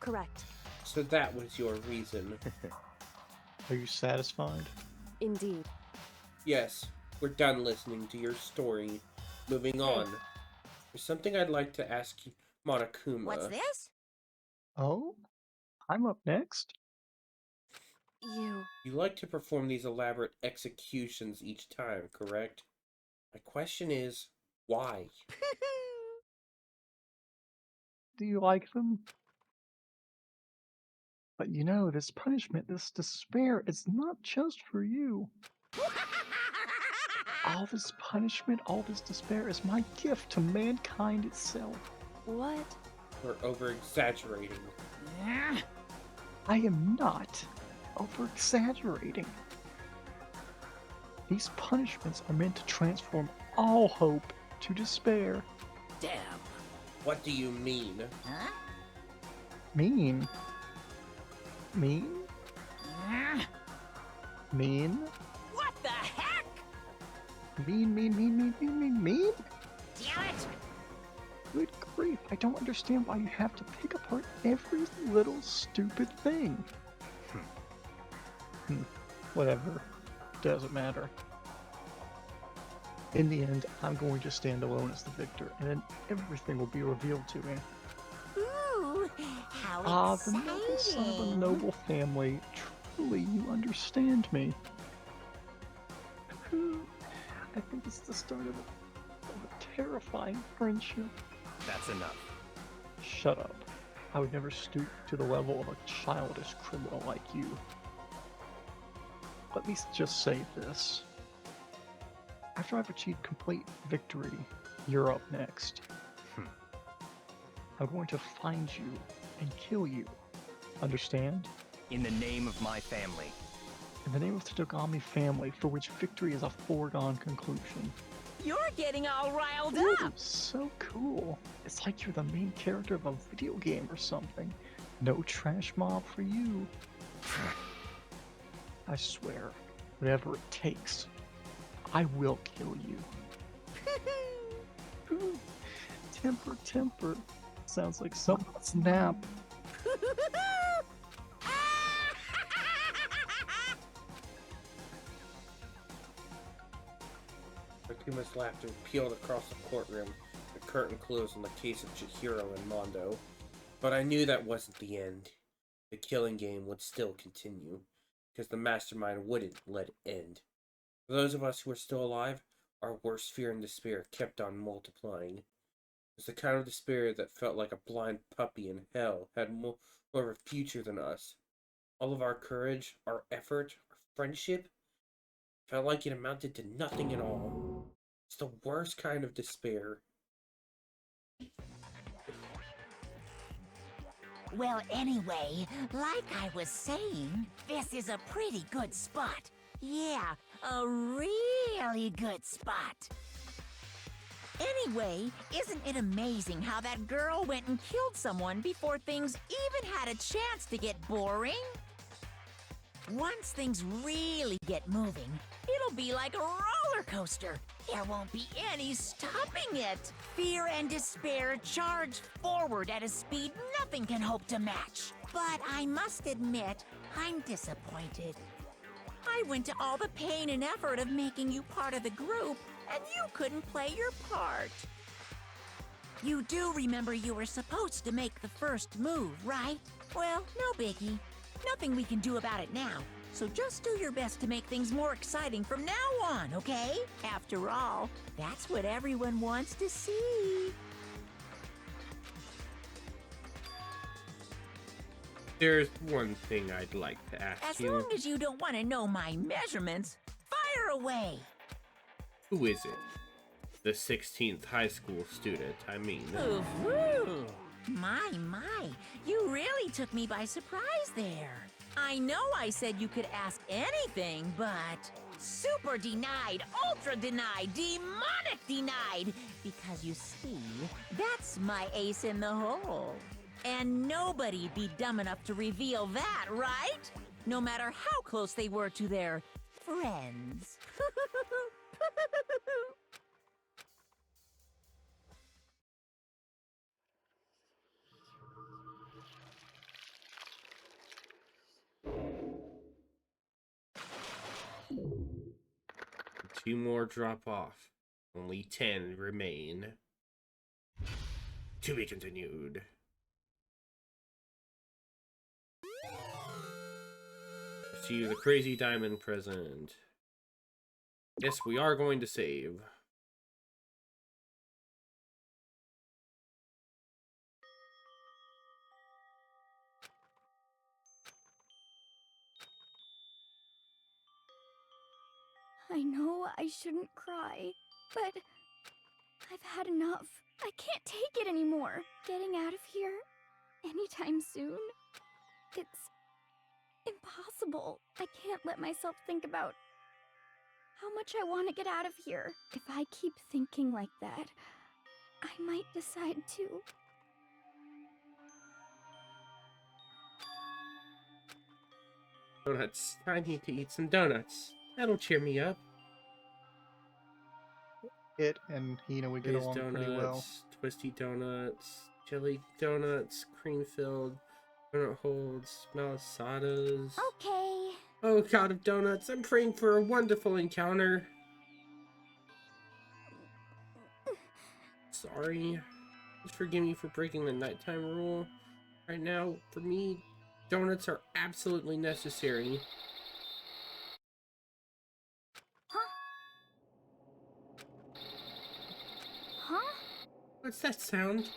Speaker 4: Correct.
Speaker 1: So that was your reason.
Speaker 7: Are you satisfied?
Speaker 4: Indeed.
Speaker 1: Yes, we're done listening to your story. Moving on. There's something I'd like to ask you, Monokuma.
Speaker 9: What's this?
Speaker 7: Oh? I'm up next?
Speaker 1: You like to perform these elaborate executions each time, correct? My question is, why?
Speaker 7: Do you like them? But you know, this punishment, this despair, it's not just for you. All this punishment, all this despair is my gift to mankind itself.
Speaker 4: What?
Speaker 1: We're over-exaggerating.
Speaker 7: I am not over-exaggerating. These punishments are meant to transform all hope to despair.
Speaker 9: Damn.
Speaker 1: What do you mean?
Speaker 9: Huh?
Speaker 7: Mean? Mean? Mean?
Speaker 9: What the heck?
Speaker 7: Mean?
Speaker 9: Damn it!
Speaker 7: Good grief, I don't understand why you have to pick apart every little stupid thing. Whatever. Doesn't matter. In the end, I'm going to stand alone as the victor, and then everything will be revealed to me.
Speaker 9: Ooh, how
Speaker 7: The
Speaker 9: exciting!
Speaker 7: noble son of a noble family. Truly, you understand me. I think it's the start of a terrifying friendship.
Speaker 3: That's enough.
Speaker 7: Shut up. I would never stoop to the level of a childish criminal like you. Let me just say this. After I've achieved complete victory, you're up next. I'm going to find you and kill you. Understand?
Speaker 3: In the name of my family.
Speaker 7: In the name of the Togami family, for which victory is a foregone conclusion.
Speaker 9: You're getting all riled
Speaker 7: Ooh,
Speaker 9: up!
Speaker 7: so cool. It's like you're the main character of a video game or something. No trash mob for you. I swear, whatever it takes, I will kill you. Ooh, temper. Sounds like someone's nap.
Speaker 1: Akuma's laughter peeled across the courtroom. The curtain closed on the case of Chihiro and Mondo. But I knew that wasn't the end. The killing game would still continue, because the mastermind wouldn't let it end. For those of us who were still alive, our worst fear and despair kept on multiplying. It was the kind of despair that felt like a blind puppy in hell had more of a future than us. All of our courage, our effort, our friendship, felt like it amounted to nothing at all. It's the worst kind of despair.
Speaker 9: Well, anyway, like I was saying, this is a pretty good spot. Yeah, a really good spot. Anyway, isn't it amazing how that girl went and killed someone before things even had a chance to get boring? Once things really get moving, it'll be like a roller coaster. There won't be any stopping it. Fear and despair charge forward at a speed nothing can hope to match. But I must admit, I'm disappointed. I went to all the pain and effort of making you part of the group, and you couldn't play your part. You do remember you were supposed to make the first move, right? Well, no biggie. Nothing we can do about it now. So just do your best to make things more exciting from now on, okay? After all, that's what everyone wants to see.
Speaker 1: There's one thing I'd like to ask
Speaker 9: As
Speaker 1: you.
Speaker 9: long as you don't want to know my measurements, fire away.
Speaker 1: Who is it? The 16th high school student, I mean.
Speaker 9: Ooh. My, you really took me by surprise there. I know I said you could ask anything, but super denied, ultra denied, demonic denied. Because you see, that's my ace in the hole. And nobody'd be dumb enough to reveal that, right? No matter how close they were to their friends.
Speaker 1: Two more drop off. Only 10 remain. To be continued. To you, the crazy diamond present. Yes, we are going to save.
Speaker 8: I know I shouldn't cry, but I've had enough. I can't take it anymore. Getting out of here anytime soon, it's impossible. I can't let myself think about how much I want to get out of here. If I keep thinking like that, I might decide to.
Speaker 1: Donuts. I need to eat some donuts. That'll cheer me up.
Speaker 7: It and Hina would get
Speaker 1: Glazed
Speaker 7: along
Speaker 1: donuts,
Speaker 7: pretty well.
Speaker 1: twisty donuts, jelly donuts, cream filled, donut holds, malasadas.
Speaker 8: Okay.
Speaker 1: Oh, God of donuts, I'm praying for a wonderful encounter. Sorry. Just forgive me for breaking the nighttime rule. Right now, for me, donuts are absolutely necessary.
Speaker 8: Huh?
Speaker 1: What's that sound?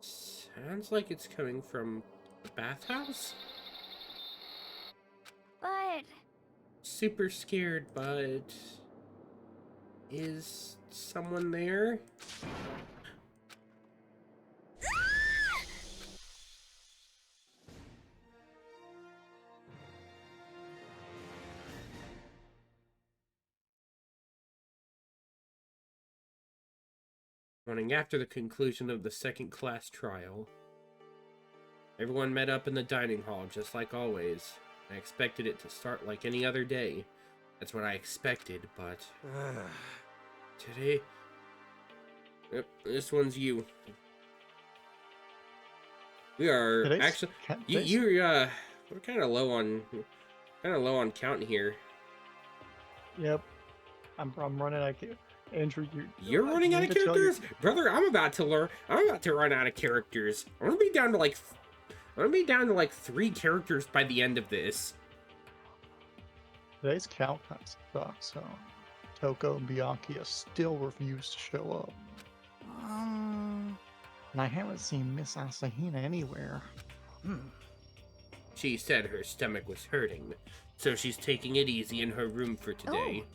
Speaker 1: Sounds like it's coming from the bathhouse?
Speaker 8: But
Speaker 1: Super scared, but... Is someone there? Morning after the conclusion of the second-class trial. Everyone met up in the dining hall, just like always. I expected it to start like any other day. That's what I expected, but... today... Yep, this one's you. We are
Speaker 7: Today's
Speaker 1: actually...
Speaker 7: today's-
Speaker 1: we're kind of low on count here.
Speaker 7: Yep. I'm running out of Andrew,
Speaker 1: You're running out of
Speaker 7: need to tell you-
Speaker 1: characters? Brother, I'm about to run out of characters. I'm gonna be down to like 3 characters by the end of this.
Speaker 7: Today's count kind of sucks. So Toko and Bianchia still refuse to show up. And I haven't seen Miss Asahina anywhere.
Speaker 1: She said her stomach was hurting, so she's taking it easy in her room for today.
Speaker 8: Oh.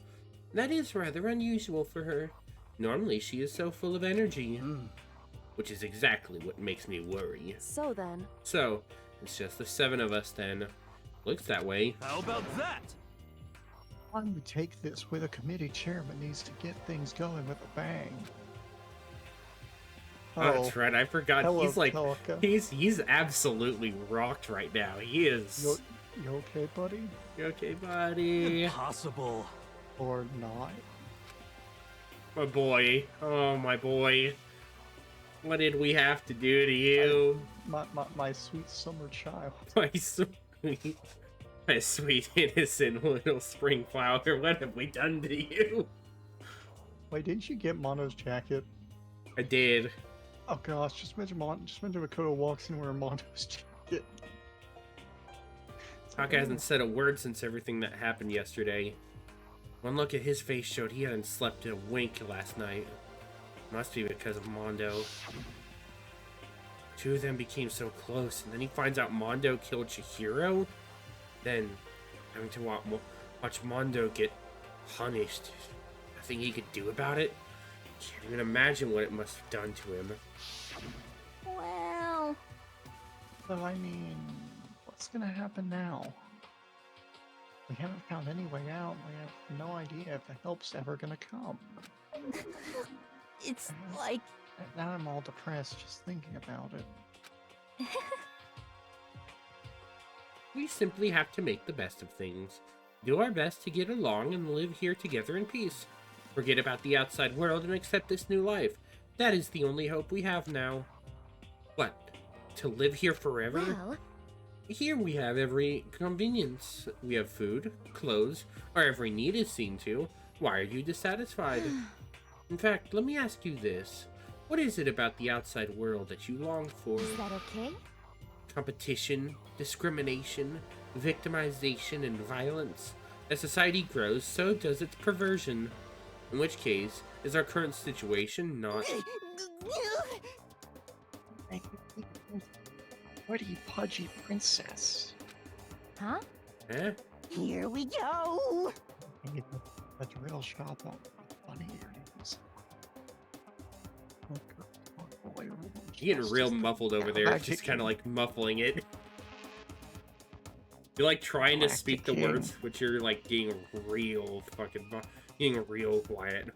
Speaker 1: That is rather unusual for her. Normally she is so full of energy. Which is exactly what makes me worry.
Speaker 4: So then,
Speaker 1: So, it's just the 7 of us then. Looks that way.
Speaker 3: How about that?
Speaker 7: Why don't we take this where the committee chairman needs to get things going with a bang? Oh,
Speaker 1: that's right. I forgot.
Speaker 7: hello,
Speaker 1: He's like,
Speaker 7: Pelka.
Speaker 1: he's absolutely rocked right now. He is.
Speaker 7: You okay, buddy?
Speaker 1: You okay, buddy?
Speaker 3: Impossible.
Speaker 7: Or not?
Speaker 1: My boy. Oh, my boy. What did we have to do to you?
Speaker 7: My sweet summer child.
Speaker 1: My sweet innocent little spring flower. What have we done to you?
Speaker 7: Wait, didn't you get Mono's jacket?
Speaker 1: I did.
Speaker 7: Oh gosh, just imagine Makoto walks in wearing Mono's jacket.
Speaker 1: Taka hasn't said a word since everything that happened yesterday. One look at his face showed he hadn't slept a wink last night. Must be because of Mondo. Two of them became so close, and then he finds out Mondo killed Chihiro. Then, having to watch Mondo get punished. Nothing he could do about it? Can't even imagine what it must have done to him.
Speaker 8: Well,
Speaker 7: So I mean, what's gonna happen now? We haven't found any way out. We have no idea if the help's ever gonna come.
Speaker 8: it's like...
Speaker 7: Now I'm all depressed just thinking about it.
Speaker 1: We simply have to make the best of things. Do our best to get along and live here together in peace. Forget about the outside world and accept this new life. That is the only hope we have now. What? To live here forever?
Speaker 5: Well,
Speaker 1: Here we have every convenience. We have food, clothes, our every need is seen to. Why are you dissatisfied? In fact, let me ask you this. What is it about the outside world that you long for?
Speaker 5: is that okay?
Speaker 1: Competition, discrimination, victimization, and violence. As society grows, so does its perversion. In which case, is our current situation not...
Speaker 7: Pretty pudgy princess.
Speaker 5: Huh?
Speaker 1: Eh?
Speaker 2: Here we go!
Speaker 7: Maybe the drill shop won't be funny earrings.
Speaker 1: You're getting real muffled over there, just kind of like muffling it. You're like trying to speak the words, but you're like getting real fucking, getting real quiet.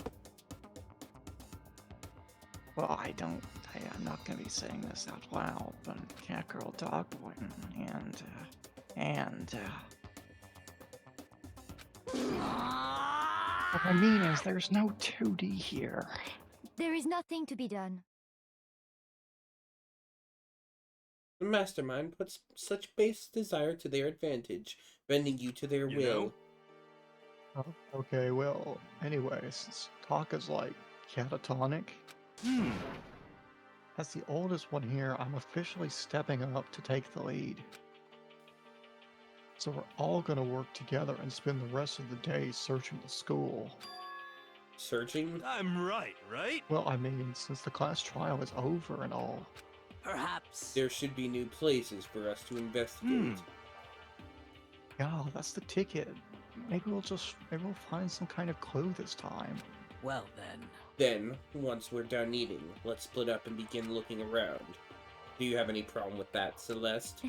Speaker 7: Well, I'm not gonna be saying this out loud, but cat girl, dog boy, what I mean is there's no 2D here.
Speaker 5: There is nothing to be done.
Speaker 1: The mastermind puts such base desire to their advantage, bending you to their will.
Speaker 7: Oh, okay, well, anyway, since Taka's like catatonic, as the oldest one here, I'm officially stepping up to take the lead. So we're all gonna work together and spend the rest of the day searching the school.
Speaker 1: Searching?
Speaker 3: I'm right?
Speaker 7: Well, I mean, since the class trial is over and all.
Speaker 3: Perhaps.
Speaker 1: There should be new places for us to investigate.
Speaker 7: Yeah, that's the ticket. Maybe we'll find some kind of clue this time.
Speaker 3: Well then.
Speaker 1: Then, once we're done eating, let's split up and begin looking around. Do you have any problem with that, Celeste?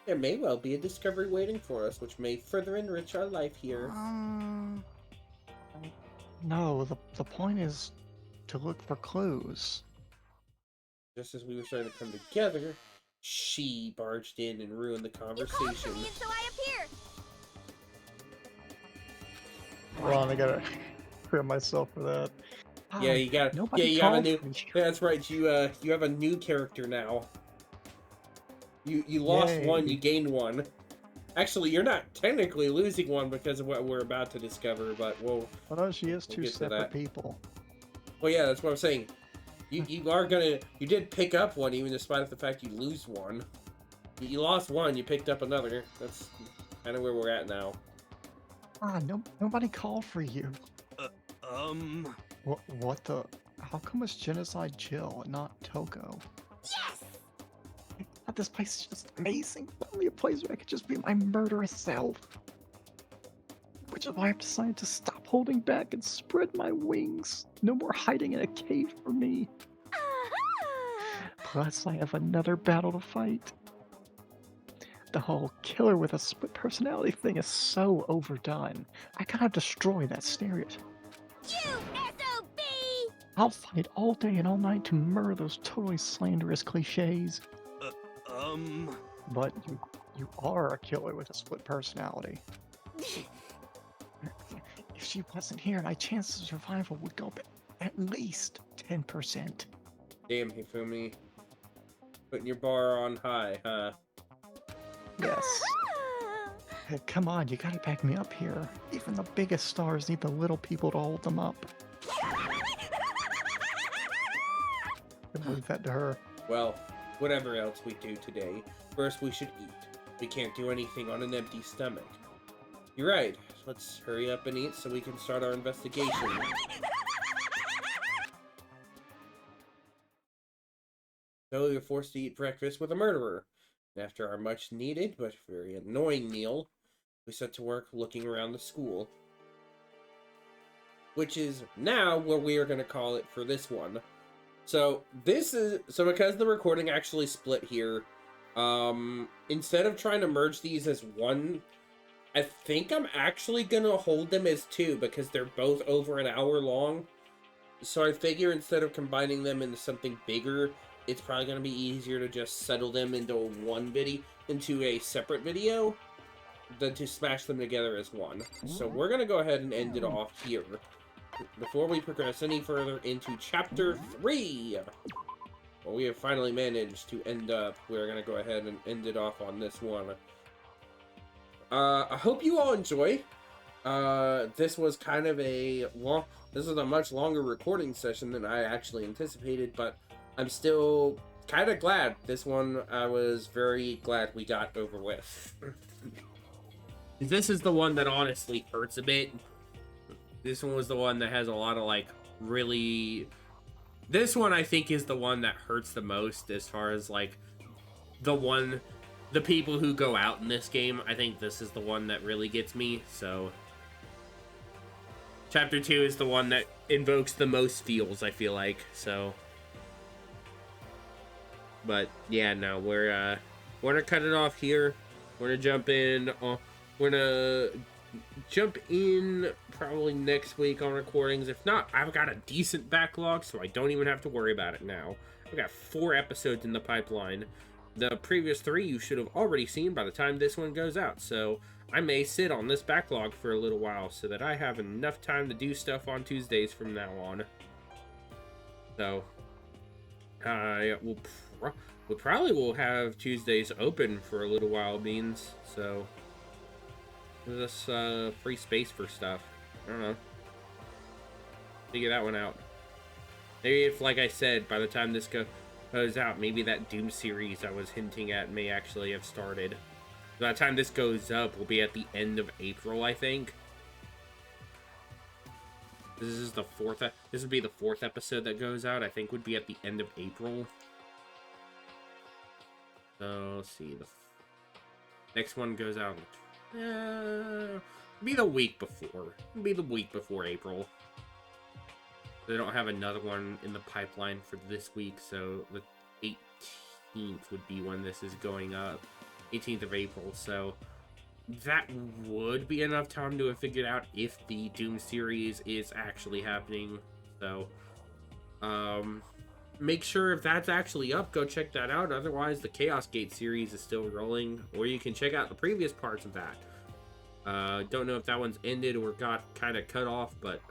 Speaker 1: There may well be a discovery waiting for us, which may further enrich our life here.
Speaker 7: No, the point is to look for clues.
Speaker 1: Just as we were starting to come together, she barged in and ruined the conversation.
Speaker 8: so I appear.
Speaker 7: Hold on, I gotta prepare myself for that.
Speaker 1: Yeah, you got.
Speaker 7: Nobody
Speaker 1: Yeah, you have a
Speaker 7: called
Speaker 1: new.
Speaker 7: me.
Speaker 1: That's right. You have a new character now. You lost
Speaker 7: Yay.
Speaker 1: one, you gained one. Actually, you're not technically losing one because of what we're about to discover, but we'll.
Speaker 7: Oh no, she is
Speaker 1: We'll
Speaker 7: two
Speaker 1: get to
Speaker 7: separate
Speaker 1: that.
Speaker 7: people.
Speaker 1: Well, yeah, that's what I'm saying. You are gonna. You did pick up one, even despite the fact you lose one. You lost one, you picked up another. That's kind of where we're at now.
Speaker 7: Nobody called for you. What the? How come it's Genocide Jill and not Toko?
Speaker 8: Yes!
Speaker 7: This place is just amazing. Only a place where I could just be my murderous self. Which is why I've decided to stop holding back and spread my wings. No more hiding in a cave for me. Plus, I have another battle to fight. The whole killer with a split personality thing is so overdone. I gotta destroy that stereotype.
Speaker 8: You SOB!
Speaker 7: I'll fight all day and all night to murder those totally slanderous cliches. But you are a killer with a split personality. If she wasn't here, my chances of survival would go up at least 10%.
Speaker 1: Damn, Hifumi. Putting your bar on high, huh?
Speaker 7: Yes. Hey, come on, you gotta back me up here. Even the biggest stars need the little people to hold them up. I leave that to her.
Speaker 1: Well, whatever else we do today, first we should eat. We can't do anything on an empty stomach. You're right. Let's hurry up and eat so we can start our investigation. So you're forced to eat breakfast with a murderer. After our much needed but very annoying meal, we set to work looking around the school. Which is now what we are going to call it for this one. So because the recording actually split here, instead of trying to merge these as one, I think I'm actually going to hold them as two because they're both over an hour long. So I figure instead of combining them into something bigger, it's probably going to be easier to just settle them into into a separate video than to smash them together as one. So we're going to go ahead and end it off here before we progress any further into Chapter 3. Well, we have finally managed to end up. We're going to go ahead and end it off on this one. I hope you all enjoy. This was kind of this is a much longer recording session than I actually anticipated, but I'm still kind of glad. This one, I was very glad we got over with. This is the one that honestly hurts a bit. This one was the one that has a lot of, like, really... This one, I think, is the one that hurts the most as far as, like, the people who go out in this game. I think this is the one that really gets me, so... Chapter 2 is the one that invokes the most feels, I feel like, so... But, yeah, no, we're gonna cut it off here. We're gonna jump in, probably next week on recordings. If not, I've got a decent backlog, so I don't even have to worry about it now. I've got 4 episodes in the pipeline. The previous 3 you should have already seen by the time this one goes out, so I may sit on this backlog for a little while so that I have enough time to do stuff on Tuesdays from now on. So, we probably will have Tuesdays open for a little while, Beans, so... There's this free space for stuff. I don't know. Figure that one out. Maybe if, like I said, by the time this goes out, maybe that Doom series I was hinting at may actually have started. By the time this goes up, we'll be at the end of April, I think. This is the 4th. This would be the 4th episode that goes out. I think would be at the end of April. So let's see. The next one goes out. Be the week before. Be the week before April. They don't have another one in the pipeline for this week, so the 18th would be when this is going up. 18th of April, so that would be enough time to have figured out if the Doom series is actually happening. So, make sure if that's actually up, go check that out. Otherwise, the Chaos Gate series is still rolling, or you can check out the previous parts of that. Don't know if that one's ended or got kind of cut off, but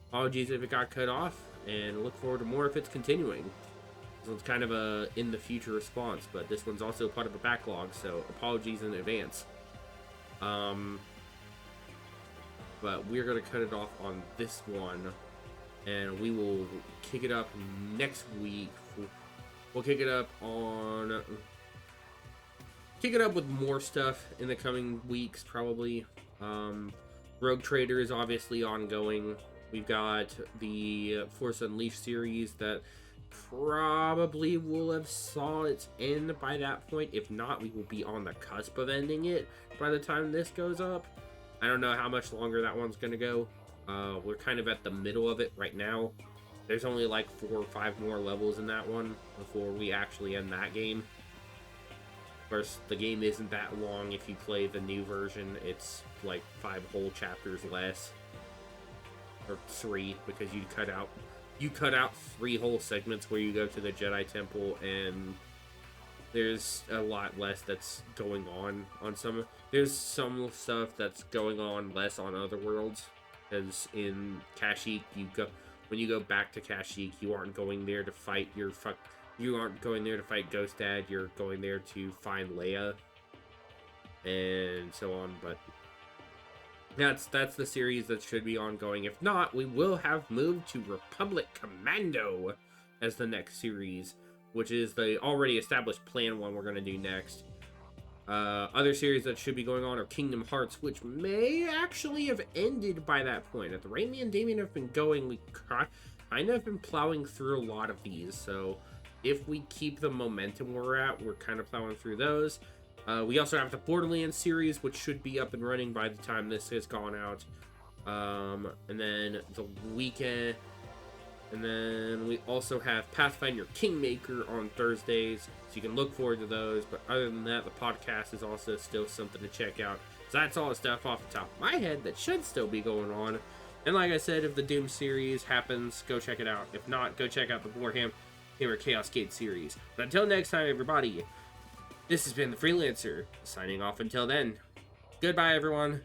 Speaker 1: apologies if it got cut off, and look forward to more if it's continuing. This one's kind of a in the future response, but this one's also part of a backlog, so apologies in advance. But we're gonna cut it off on this one, and we will kick it up next week. We'll kick it up with more stuff in the coming weeks, probably. Rogue Trader is obviously ongoing. We've got the Force Unleashed series that probably will have saw its end by that point. If not, we will be on the cusp of ending it by the time this goes up. I don't know how much longer that one's gonna go. We're kind of at the middle of it right now. There's only like 4 or 5 more levels in that one before we actually end that game. Of course, the game isn't that long. If you play the new version, it's like 5 whole chapters less. Or 3, because you cut out you cut out 3 whole segments where you go to the Jedi Temple, and there's a lot less that's going on some. There's some stuff that's going on less on other worlds, as in Kashyyyk, when you go back to Kashyyyk, you aren't going there to fight you aren't going there to fight Ghost Dad. You're going there to find Leia, and so on. But that's the series that should be ongoing. If not, we will have moved to Republic Commando as the next series, which is the already established plan one we're going to do next. Other series that should be going on are Kingdom Hearts, which may actually have ended by that point. At the rate me and Damien have been going, we kind of been plowing through a lot of these, so if we keep the momentum we're at, we're kind of plowing through those. We also have the Borderlands series, which should be up and running by the time this has gone out. And then the weekend... And then we also have Pathfinder Kingmaker on Thursdays, so you can look forward to those. But other than that, the podcast is also still something to check out. So that's all the stuff off the top of my head that should still be going on. And like I said, if the Doom series happens, go check it out. If not, go check out the Warhammer Chaos Gate series. But until next time, everybody, this has been the Freelancer, signing off until then. Goodbye, everyone.